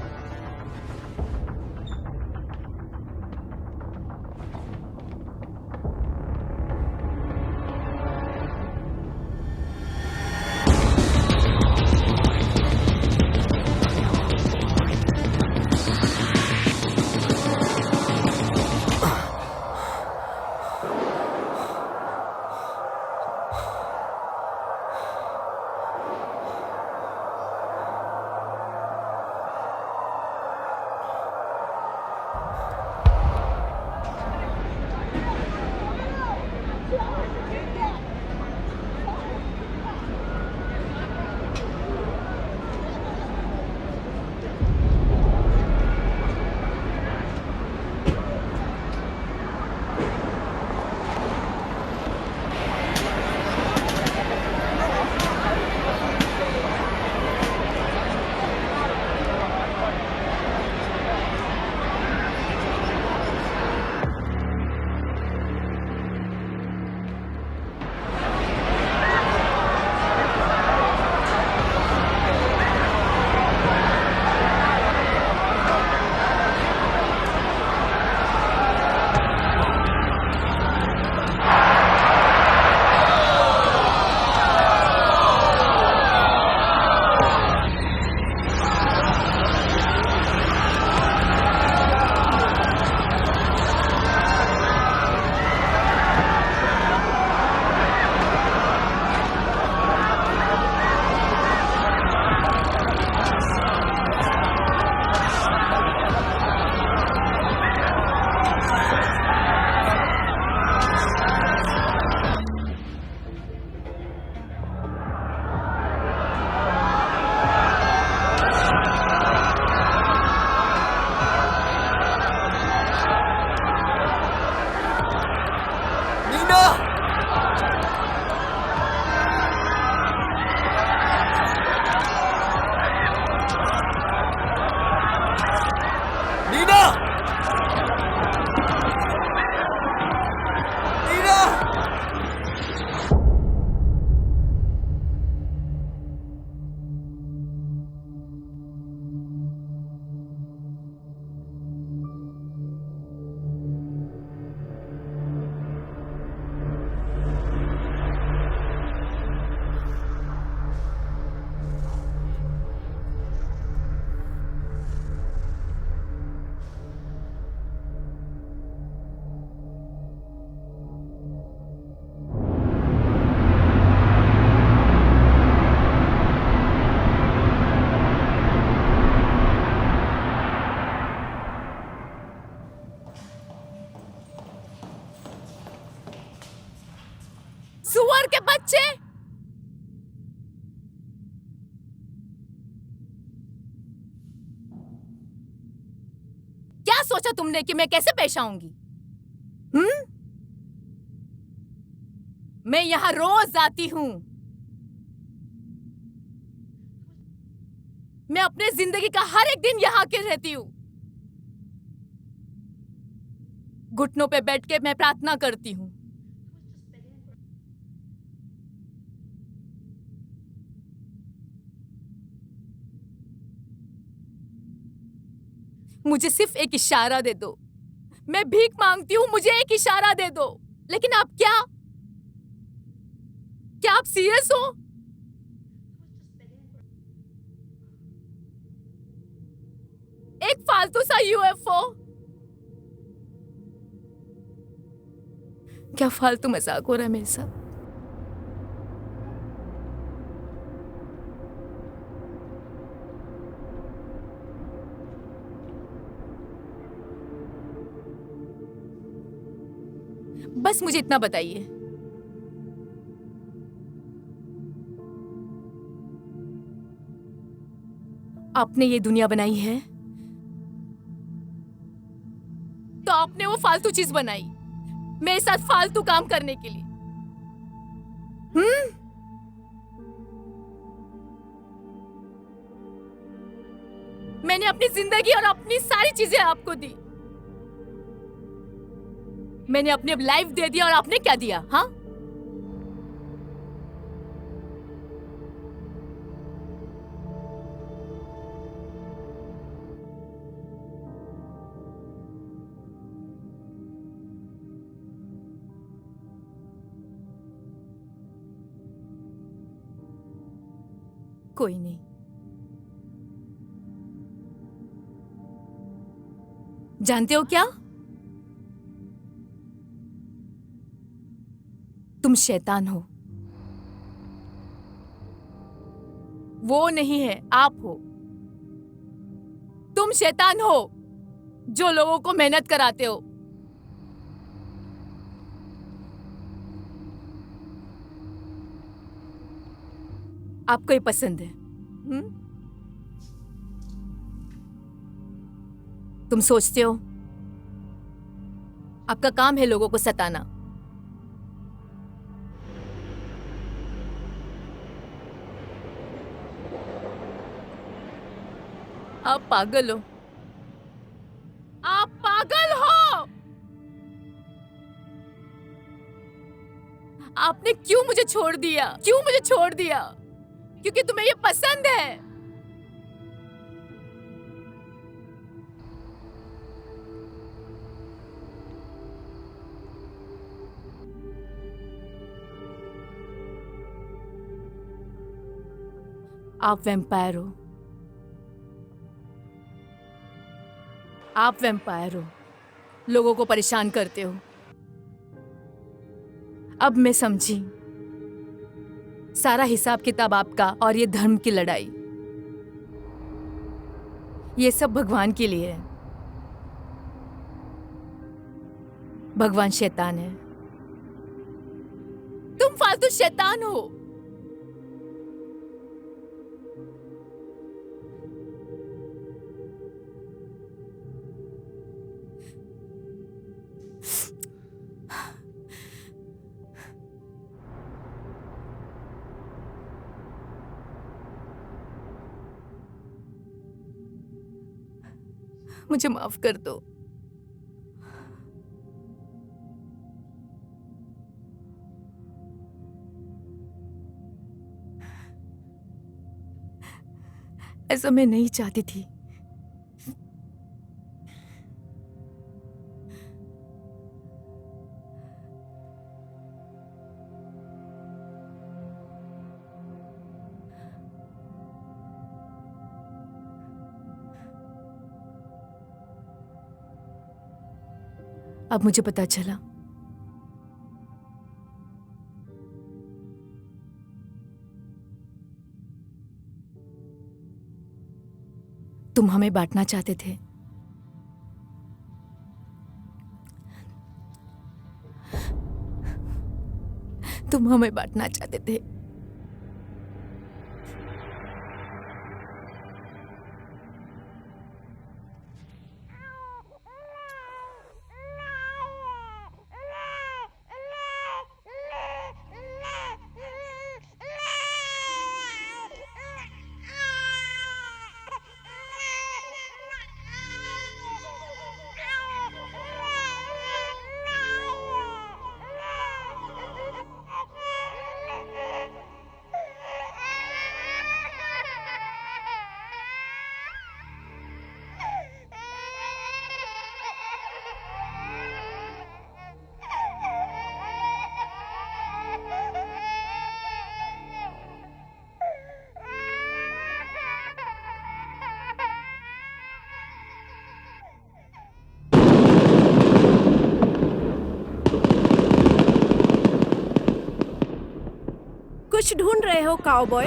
सुअर के बच्चे! क्या सोचा तुमने कि मैं कैसे पेश आऊंगी? मैं यहां रोज आती हूं। मैं अपने जिंदगी का हर एक दिन यहाँ आके रहती हूँ। घुटनों पे बैठ के मैं प्रार्थना करती हूँ। मुझे सिर्फ एक इशारा दे दो, मैं भीख मांगती हूँ, मुझे एक इशारा दे दो। लेकिन आप क्या आप सीरियस हो? एक फालतू सा यूएफओ। क्या फालतू मजाक हो रहा है मेरे साथ? बस मुझे इतना बताइए, आपने ये दुनिया बनाई है तो आपने वो फालतू चीज बनाई मेरे साथ फालतू काम करने के लिए। मैंने अपनी जिंदगी और अपनी सारी चीजें आपको दी। मैंने अपनी लाइफ दे दिया और आपने क्या दिया? हाँ, कोई नहीं। जानते हो क्या, तुम शैतान हो। वो नहीं है, आप हो। तुम शैतान हो जो लोगों को मेहनत कराते हो। आपको ये पसंद है? तुम सोचते हो आपका काम है लोगों को सताना। आप पागल हो, आप पागल हो। आपने क्यों मुझे छोड़ दिया? क्यों मुझे छोड़ दिया? क्योंकि तुम्हें ये पसंद है। आप वैम्पायर हो, आप वैम्पायर हो, लोगों को परेशान करते हो। अब मैं समझी, सारा हिसाब किताब आपका और ये धर्म की लड़ाई, ये सब भगवान के लिए है। भगवान शैतान है, तुम फालतू शैतान हो। मुझे माफ कर दो। ऐसा मैं नहीं चाहती थी। अब मुझे पता चला तुम हमें बांटना चाहते थे। तुम हमें बांटना चाहते थे। कुछ ढूंढ रहे हो काउबॉय?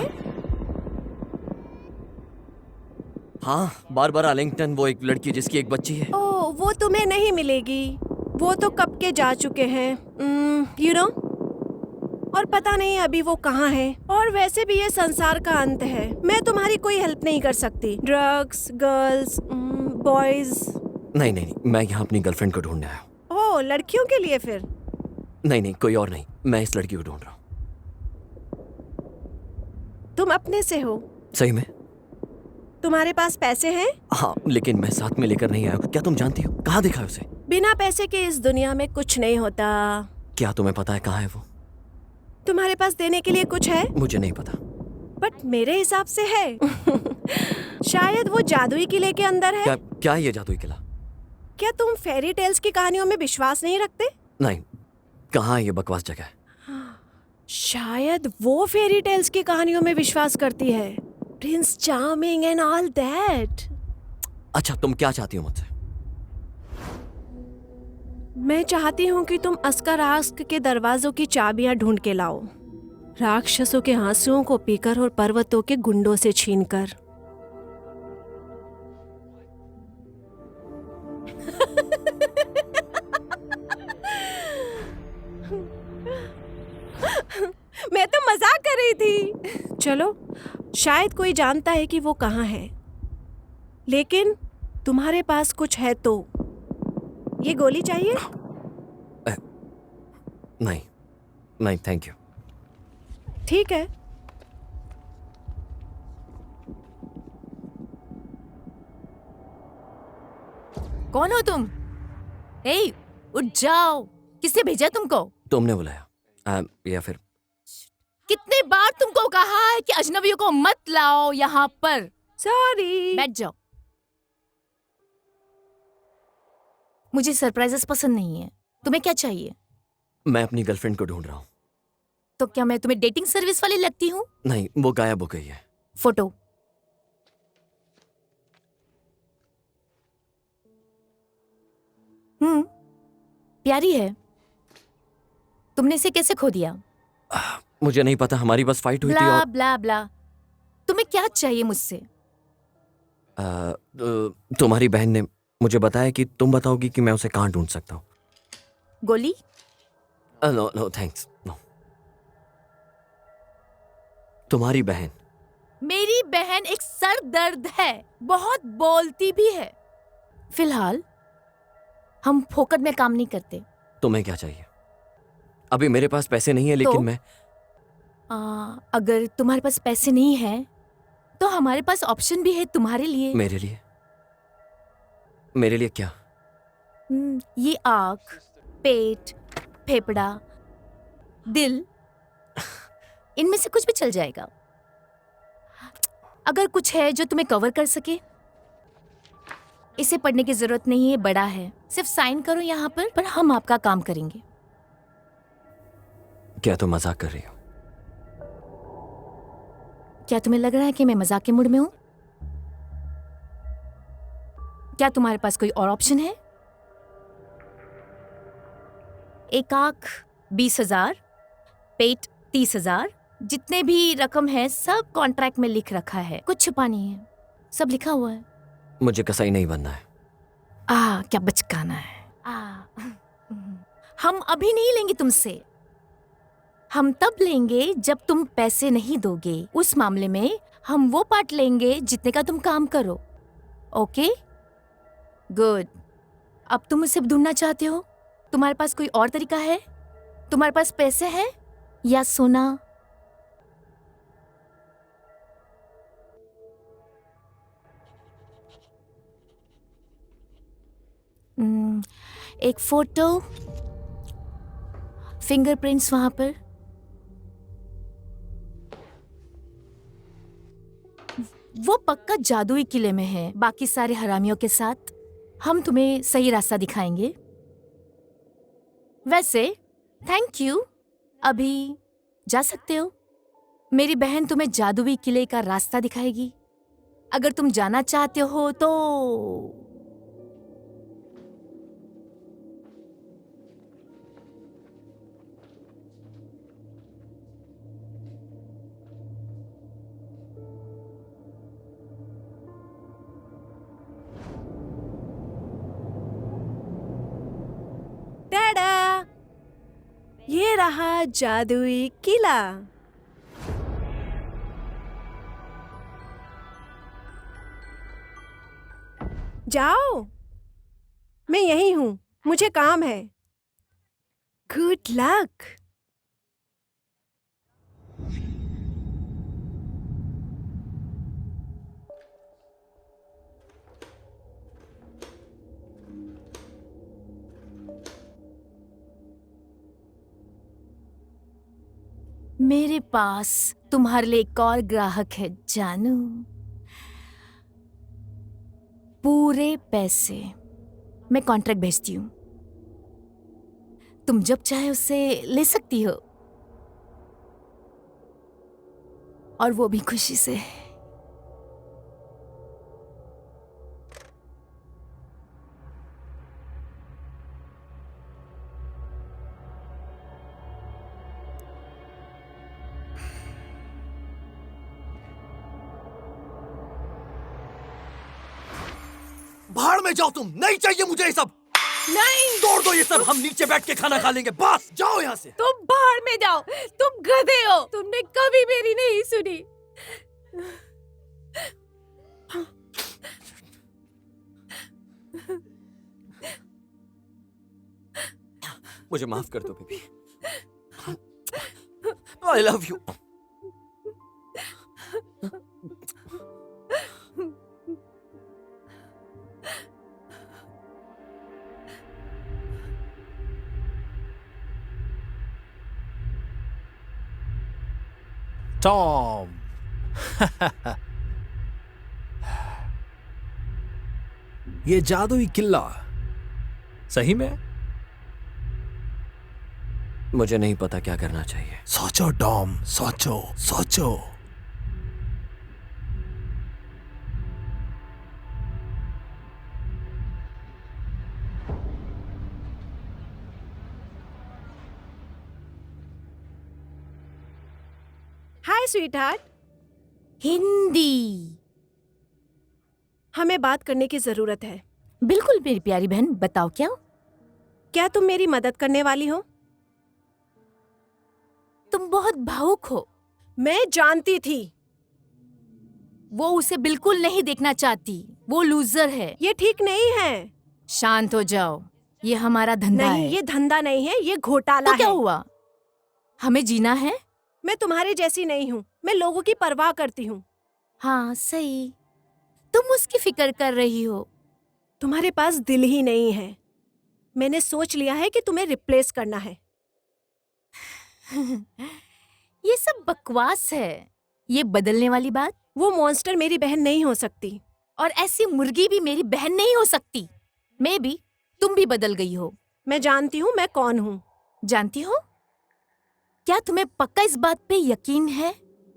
हाँ, बारबरा आर्लिंगटन, वो एक लड़की जिसकी एक बच्ची है। ओह, वो तुम्हें नहीं मिलेगी। वो तो कब के जा चुके हैं, यू नो। और पता नहीं अभी वो कहाँ है। और वैसे भी ये संसार का अंत है। मैं तुम्हारी कोई हेल्प नहीं कर सकती। Drugs, girls, boys. नहीं नहीं नहीं, मैं यहाँ अपनी गर्लफ्रेंड को ढूंढने आया हूँ। ओह, लड़कियों के लिए फिर? नहीं नहीं, कोई और नहीं, मैं इस लड़की को ढूंढ रहा हूँ। तुम अपने से हो? सही में? तुम्हारे पास पैसे हैं? हाँ, लेकिन मैं साथ में लेकर नहीं आया हूँ। क्या तुम जानती हो? कहाँ देखा है उसे? बिना पैसे के इस दुनिया में कुछ नहीं होता। क्या तुम्हें पता है कहाँ है वो? तुम्हारे पास देने के लिए कुछ है? मुझे नहीं पता। बट मेरे हिसाब से है। शायद वो जादुई किले के अंदर है। क्या ये जादुई किला? क्या तुम फेरी टेल्स की कहानियों में विश्वास नहीं रखते? नहीं, कहाँ है ये बकवास जगह? शायद वो फेरी टेल्स की कहानियों में विश्वास करती है। Prince charming and all that. अच्छा, तुम क्या चाहती हो मुझसे? मैं चाहती हूँ कि तुम अस्कर आस्क के दरवाजों की चाबियां ढूंढ के लाओ, राक्षसों के आंसुओं को पीकर और पर्वतों के गुंडों से छीनकर। मैं तो मजाक कर रही थी। चलो, शायद कोई जानता है कि वो कहाँ है, लेकिन तुम्हारे पास कुछ है तो। ये गोली चाहिए? नहीं नहीं, थैंक यू। ठीक है। कौन हो तुम? हे, उठ जाओ। किसने भेजा तुमको? तुमने बुलाया या फिर? कितने बार तुमको कहा है कि अजनबियों को मत लाओ यहाँ पर। सॉरी। बैठ जाओ। मुझे सरप्राइजेस पसंद नहीं है। तुम्हें क्या चाहिए? मैं अपनी गर्लफ्रेंड को ढूंढ रहा हूँ। तो क्या मैं तुम्हें डेटिंग सर्विस वाली लगती हूँ? नहीं, वो गायब हो गई है। फोटो। प्यारी है। तुमने इसे कैसे खो दिया? मुझे नहीं पता, हमारी बस फाइट हुई थी ब्ला और ब्ला ब्ला। तुम्हें क्या चाहिए मुझसे? तुम्हारी बहन ने मुझे बताया कि तुम बताओगी कि मैं उसे कहाँ ढूंढ सकता हूँ। गोली? No no thanks, no. तुम्हारी बहन? मेरी बहन एक सरदर्द है, बहुत बोलती भी है। फिलहाल हम फोकट में काम नहीं करते। तुम्हें क्या चाहिए? अभी मेरे पास पैसे नहीं है, लेकिन तो? मैं अगर तुम्हारे पास पैसे नहीं है तो हमारे पास ऑप्शन भी है तुम्हारे लिए। मेरे लिए? मेरे लिए क्या? ये आँख, पेट, फेफड़ा, दिल, इनमें से कुछ भी चल जाएगा। अगर कुछ है जो तुम्हें कवर कर सके। इसे पढ़ने की जरूरत नहीं है, बड़ा है। सिर्फ साइन करो यहाँ पर हम आपका काम करेंगे। क्या तुम मजाक कर रही हो? क्या तुम्हें लग रहा है कि मैं मजाक के मूड में हूँ? क्या तुम्हारे पास कोई और ऑप्शन है? एक आंख 20,000, पेट 30,000, जितने भी रकम है सब कॉन्ट्रैक्ट में लिख रखा है, कुछ छुपा नहीं है, सब लिखा हुआ है। मुझे कसाई नहीं बनना है। क्या बचकाना है। हम अभी नहीं लेंगे तुमसे। हम तब लेंगे जब तुम पैसे नहीं दोगे। उस मामले में हम वो पार्ट लेंगे जितने का तुम काम करो। ओके? गुड। अब तुम उसे ढूंढना चाहते हो? तुम्हारे पास कोई और तरीका है? तुम्हारे पास पैसे हैं या सोना? एक फोटो, फिंगरप्रिंट्स वहां पर। वो पक्का जादुई किले में है, बाकी सारे हरामियों के साथ। हम तुम्हें सही रास्ता दिखाएंगे। वैसे थैंक यू, अभी जा सकते हो। मेरी बहन तुम्हें जादुई किले का रास्ता दिखाएगी। अगर तुम जाना चाहते हो तो रहा जादुई किला। जाओ, मैं यही हूँ, मुझे काम है। Good luck. मेरे पास तुम्हारे लिए एक और ग्राहक है जानू। पूरे पैसे। मैं कॉन्ट्रैक्ट भेजती हूँ, तुम जब चाहे उससे ले सकती हो, और वो भी खुशी से। भाड़ में जाओ तुम, नहीं चाहिए मुझे ये सब। नहीं, तोड़ दो ये सब, हम नीचे बैठ के खाना खा लेंगे। बस जाओ यहाँ से। तुम बाहर में जाओ, तुम गधे हो, तुमने कभी मेरी नहीं सुनी। मुझे माफ कर दो baby. I love you. Tom. ये जादुई किला सही में? मुझे नहीं पता क्या करना चाहिए। सोचो टॉम, सोचो सोचो। हाय स्वीटहार्ट, हिंदी। हमें बात करने की जरूरत है। बिल्कुल मेरी प्यारी बहन, बताओ क्या? क्या तुम मेरी मदद करने वाली हो? तुम बहुत भावुक हो। मैं जानती थी। वो उसे बिल्कुल नहीं देखना चाहती, वो लूजर है। ये ठीक नहीं है। शांत हो जाओ, ये हमारा धंधा नहीं, है। ये धंधा नहीं है, ये घोटाला तो क्या है। हुआ? हमें जीना है। मैं तुम्हारे जैसी नहीं हूँ, मैं लोगों की परवाह करती हूँ। हाँ सही, तुम उसकी फिक्र कर रही हो। तुम्हारे पास दिल ही नहीं है। मैंने सोच लिया है कि तुम्हें रिप्लेस करना है। ये सब बकवास है। ये बदलने वाली बात। वो मॉन्स्टर मेरी बहन नहीं हो सकती। और ऐसी मुर्गी भी मेरी बहन नहीं हो सकती। मैं भी, तुम भी बदल गई हो। मैं जानती हूँ मैं कौन हूँ। जानती हो? क्या तुम्हें पक्का इस बात पे यकीन है?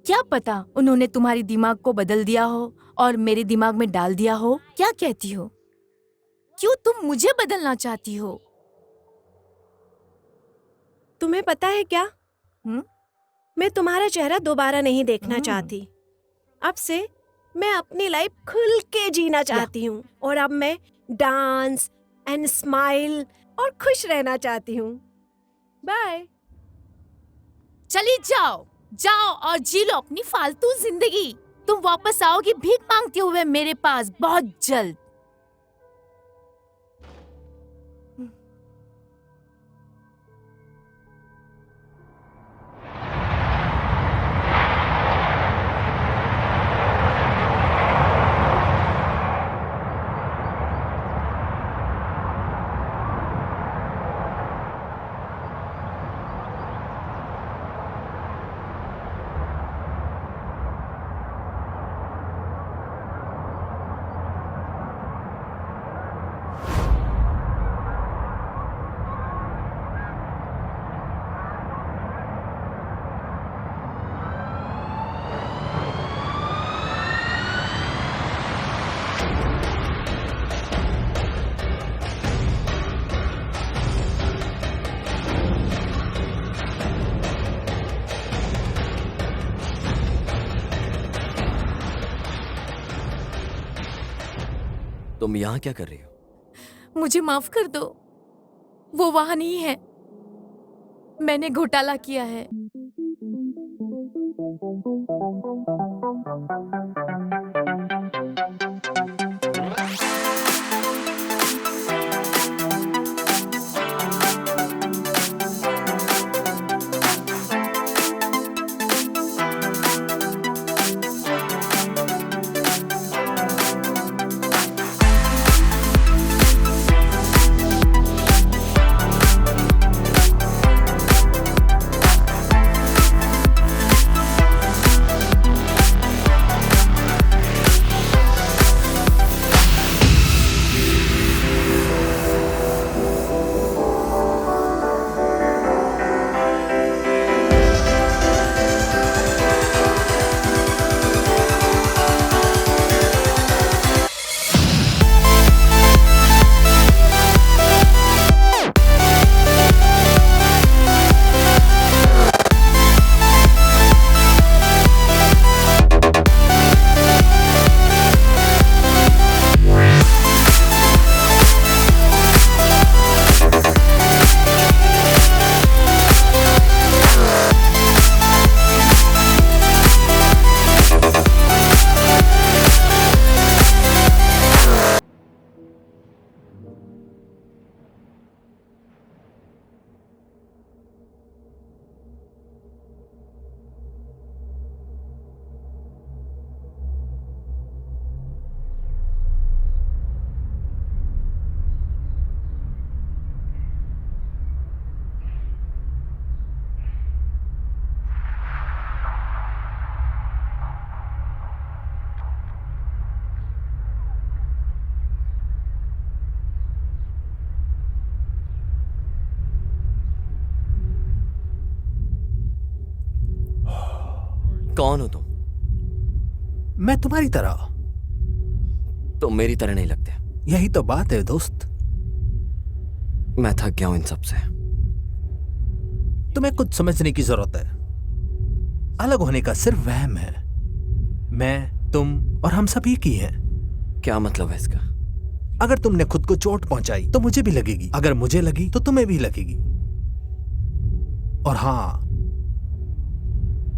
क्या पता उन्होंने तुम्हारी दिमाग को बदल दिया हो और मेरे दिमाग में डाल दिया हो। क्या कहती हो? क्यों तुम मुझे बदलना चाहती हो? तुम्हें पता है क्या? मैं तुम्हारा चेहरा दोबारा नहीं देखना चाहती। अब से मैं अपनी लाइफ खुल के जीना चाहती हूँ, और अब मैं डांस एंड स्माइल और खुश रहना चाहती हूँ। बाय। चली जाओ, जाओ और जी लो अपनी फालतू जिंदगी। तुम वापस आओगी भीख मांगते हुए मेरे पास बहुत जल्द। तुम यहाँ क्या कर रही हो? मुझे माफ कर दो, वो वहां नहीं है। मैंने घोटाला किया है। कौन हो तुम? मैं तुम्हारी तरह। तुम मेरी तरह नहीं लगते। यही तो बात है दोस्त। मैं थक गया हूं इन सब से। तुम्हें कुछ समझने की जरूरत है। अलग होने का सिर्फ वहम है। मैं, तुम और हम सब एक ही हैं। क्या मतलब है इसका? अगर तुमने खुद को चोट पहुंचाई तो मुझे भी लगेगी, अगर मुझे लगी तो तुम्हें भी लगेगी। और हां,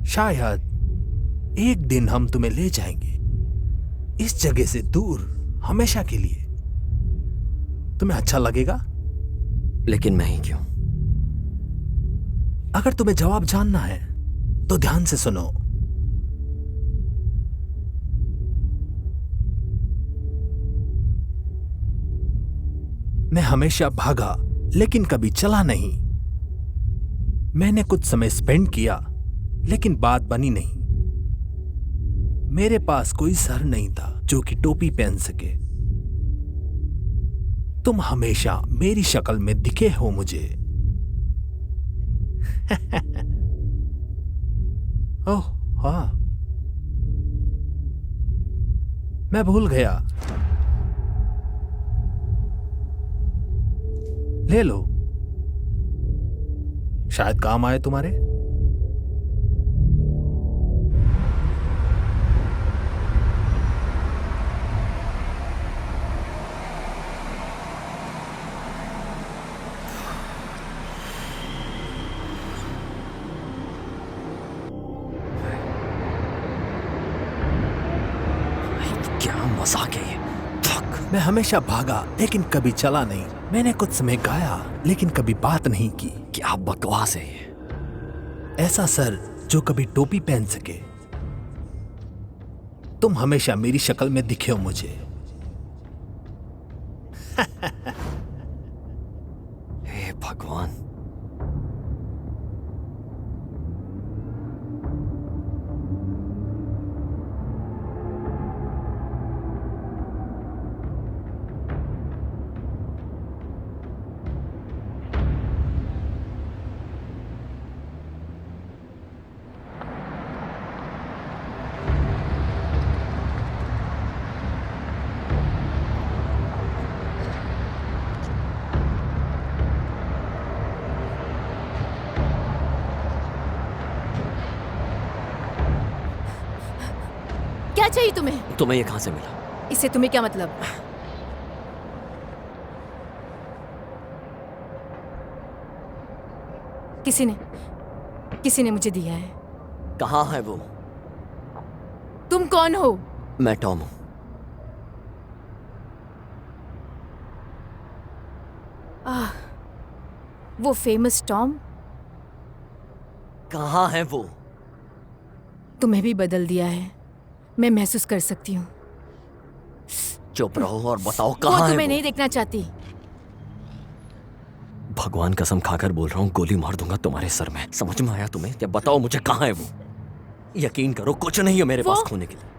शायद एक दिन हम तुम्हें ले जाएंगे इस जगह से दूर, हमेशा के लिए। तुम्हें अच्छा लगेगा? लेकिन मैं ही क्यों? अगर तुम्हें जवाब जानना है तो ध्यान से सुनो। मैं हमेशा भागा लेकिन कभी चला नहीं। मैंने कुछ समय स्पेंड किया लेकिन बात बनी नहीं। मेरे पास कोई सर नहीं था जो कि टोपी पहन सके। तुम हमेशा मेरी शक्ल में दिखे हो मुझे। ओह हाँ, मैं भूल गया। ले लो, शायद काम आए तुम्हारे। क्या मजाक है ये? मैं हमेशा भागा लेकिन कभी चला नहीं। मैंने कुछ समय गाया लेकिन कभी बात नहीं की। क्या बकवास है ये? ऐसा सर जो कभी टोपी पहन सके। तुम हमेशा मेरी शक्ल में दिखे हो मुझे। हे भगवान। क्या चाहिए तुम्हें? तुम्हें ये कहां से मिला? इससे तुम्हें क्या मतलब? किसी ने मुझे दिया है। कहाँ है वो? तुम कौन हो? मैं टॉम हूं। वो फेमस टॉम? कहाँ है वो? तुम्हें भी बदल दिया है, मैं महसूस कर सकती हूँ। चुप रहो और बताओ वो कहाँ है तुम्हें वो? नहीं देखना चाहती। भगवान कसम खाकर बोल रहा हूँ, गोली मार दूंगा तुम्हारे सर में। समझ में आया तुम्हें? या बताओ मुझे कहाँ है वो? यकीन करो कुछ नहीं है मेरे पास खोने के लिए।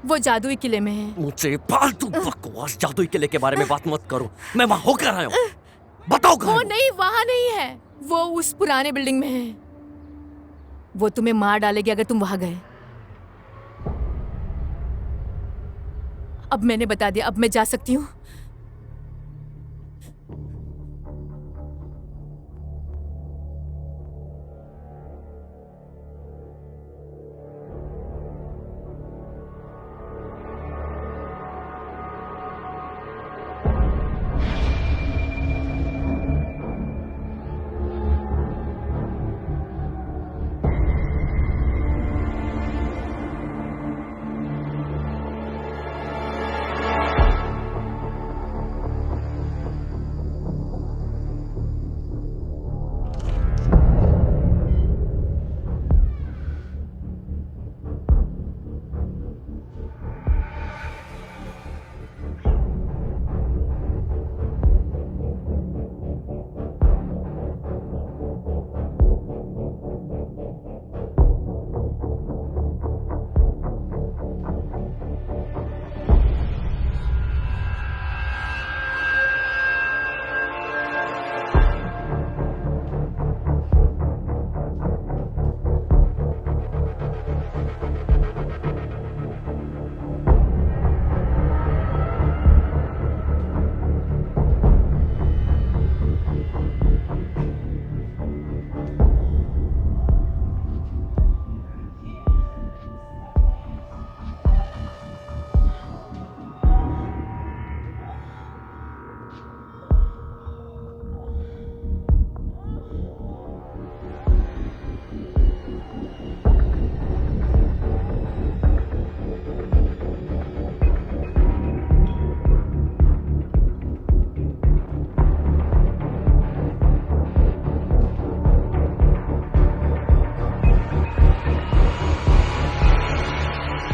वो जादुई किले में है। मुझसे फालतू बकवास जादुई किले के बारे में बात मत करो। मैं वहां होकर आया हूँ। बताओ कहाँ वो है वो? नहीं, वहां नहीं है। वो उस पुराने बिल्डिंग में है। वो तुम्हें मार डालेगी अगर तुम वहां गए। अब मैंने बता दिया, अब मैं जा सकती हूँ।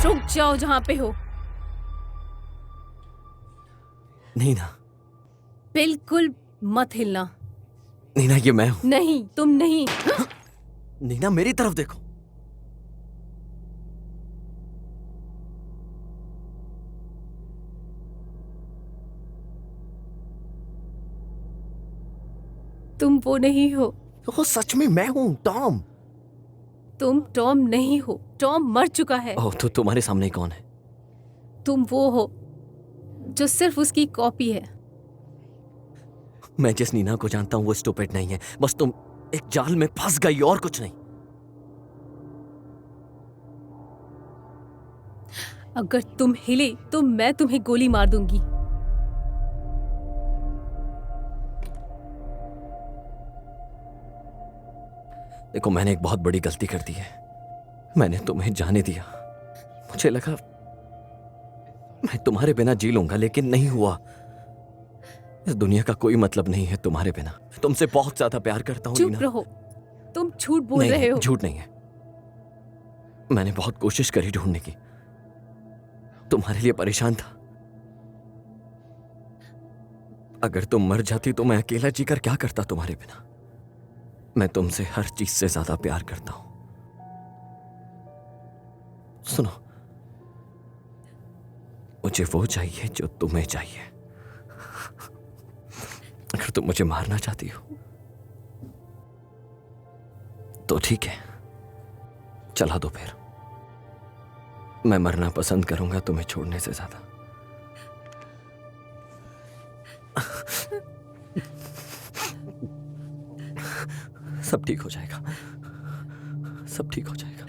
रुक जाओ जहां पे हो। नीना, बिल्कुल मत हिलना। नीना ये मैं हूँ। नहीं, तुम नहीं। नीना मेरी तरफ देखो। तुम वो नहीं हो। वो सच में मैं हूँ, टॉम। तुम टॉम नहीं हो। टॉम मर चुका है। ओह, तो तुम्हारे सामने कौन है? तुम वो हो जो सिर्फ उसकी कॉपी है। मैं जिस नीना को जानता हूँ वो स्टूपिड नहीं है। बस तुम एक जाल में फंस गई और कुछ नहीं। अगर तुम हिले तो मैं तुम्हें गोली मार दूंगी। देखो, मैंने एक बहुत बड़ी गलती कर दी है। मैंने तुम्हें जाने दिया। मुझे लगा मैं तुम्हारे बिना जी लूंगा, लेकिन नहीं हुआ। इस दुनिया का कोई मतलब नहीं है तुम्हारे बिना। तुमसे बहुत ज्यादा प्यार करता हूँ चुप नीना। रहो, तुम झूठ बोल नहीं, रहे हो। झूठ नहीं है। मैंने बहुत कोशिश करी ढूंढने की। तुम्हारे लिए परेशान था। अगर तुम मर जाती तो मैं अकेला जीकर क्या करता तुम्हारे बिना। मैं तुमसे हर चीज से ज्यादा प्यार करता हूं। सुनो, मुझे वो चाहिए जो तुम्हें चाहिए। अगर तुम मुझे मारना चाहती हो तो ठीक है, चला दो फिर। मैं मरना पसंद करूंगा तुम्हें छोड़ने से ज्यादा। सब ठीक हो जाएगा। सब ठीक हो जाएगा।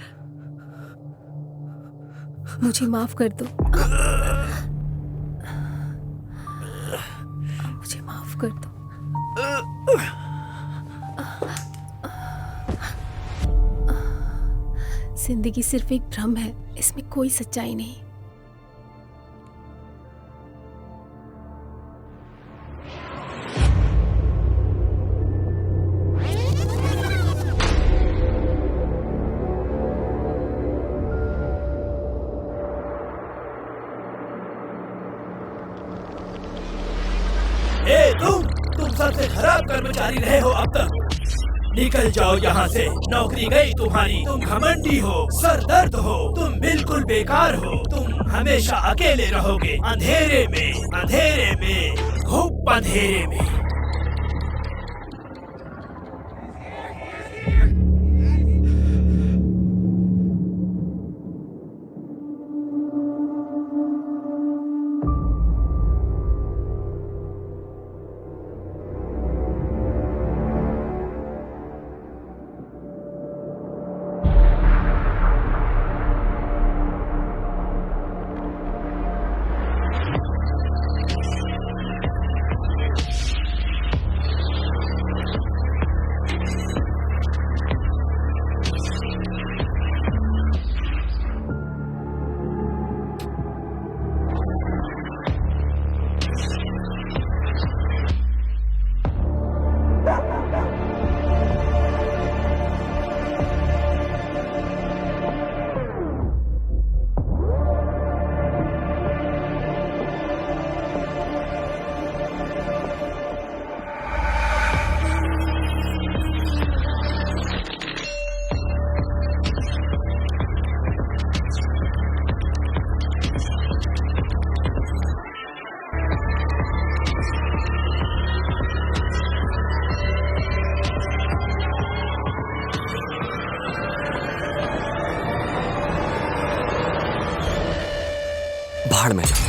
मुझे माफ कर दो। मुझे माफ कर दो। जिंदगी सिर्फ एक भ्रम है, इसमें कोई सच्चाई नहीं। ए तुम सबसे खराब कर्मचारी रहे हो अब तक। निकल जाओ यहाँ से, नौकरी गई तुम्हारी। तुम घमंडी हो, सरदर्द हो, तुम बिल्कुल बेकार हो। तुम हमेशा अकेले रहोगे, अंधेरे में, खूब अंधेरे में। भाड़ में जाओ।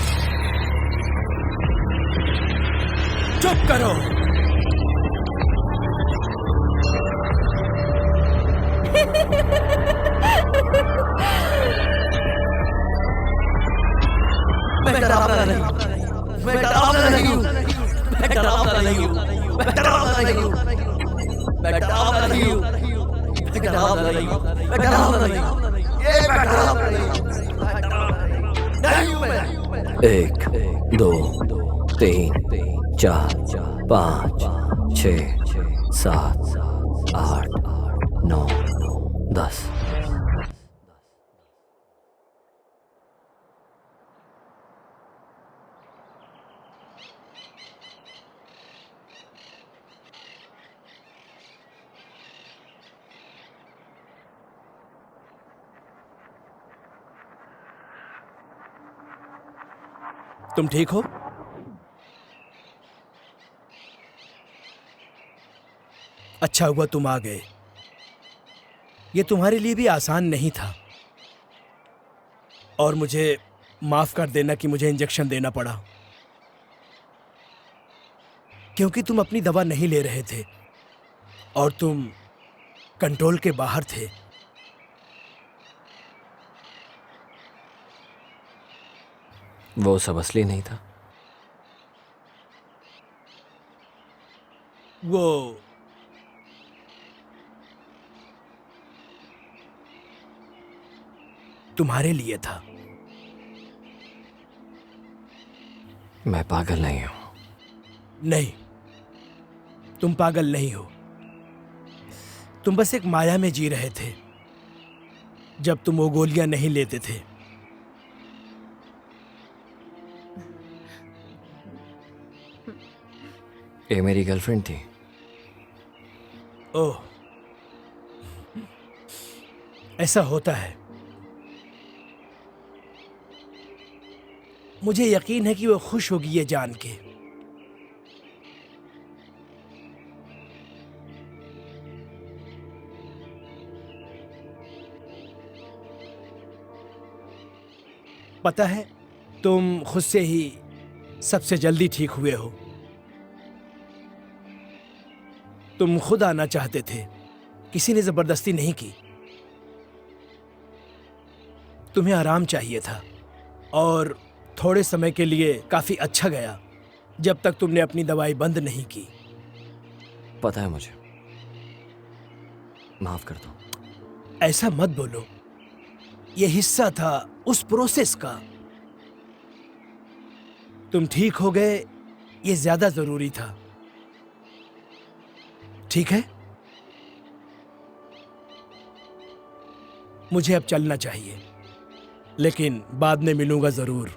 चुप करो। मैं डरावना नहीं हूँ, मैं डरावना नहीं हूँ, मैं डरावना नहीं हूँ, मैं डरावना नहीं हूँ, मैं डरावना नहीं हूँ, मैं डरावना नहीं हूँ, मैं डरावना नहीं हूँ, ये मैं डरावना नहीं हूँ, नहीं हूँ मैं। 1 2 3 4 5 6 7 8 9 10। तुम ठीक हो? अच्छा हुआ तुम आ गए। ये तुम्हारे लिए भी आसान नहीं था, और मुझे माफ कर देना कि मुझे इंजेक्शन देना पड़ा, क्योंकि तुम अपनी दवा नहीं ले रहे थे और तुम कंट्रोल के बाहर थे। वो सब असली नहीं था। वो तुम्हारे लिए था। मैं पागल नहीं हूं। नहीं, तुम पागल नहीं हो। तुम बस एक माया में जी रहे थे जब तुम वो गोलियां नहीं लेते थे। ये मेरी गर्लफ्रेंड थी। ओह, ऐसा होता है। मुझे यकीन है कि वो खुश होगी ये जान के। पता है, तुम खुद से ही सबसे जल्दी ठीक हुए हो। तुम खुद आना चाहते थे, किसी ने जबरदस्ती नहीं की। तुम्हें आराम चाहिए था, और थोड़े समय के लिए काफी अच्छा गया, जब तक तुमने अपनी दवाई बंद नहीं की। पता है मुझे, माफ कर दो। ऐसा मत बोलो। ये हिस्सा था उस प्रोसेस का। तुम ठीक हो गए, ये ज्यादा जरूरी था। ठीक है, मुझे अब चलना चाहिए, लेकिन बाद में मिलूंगा जरूर।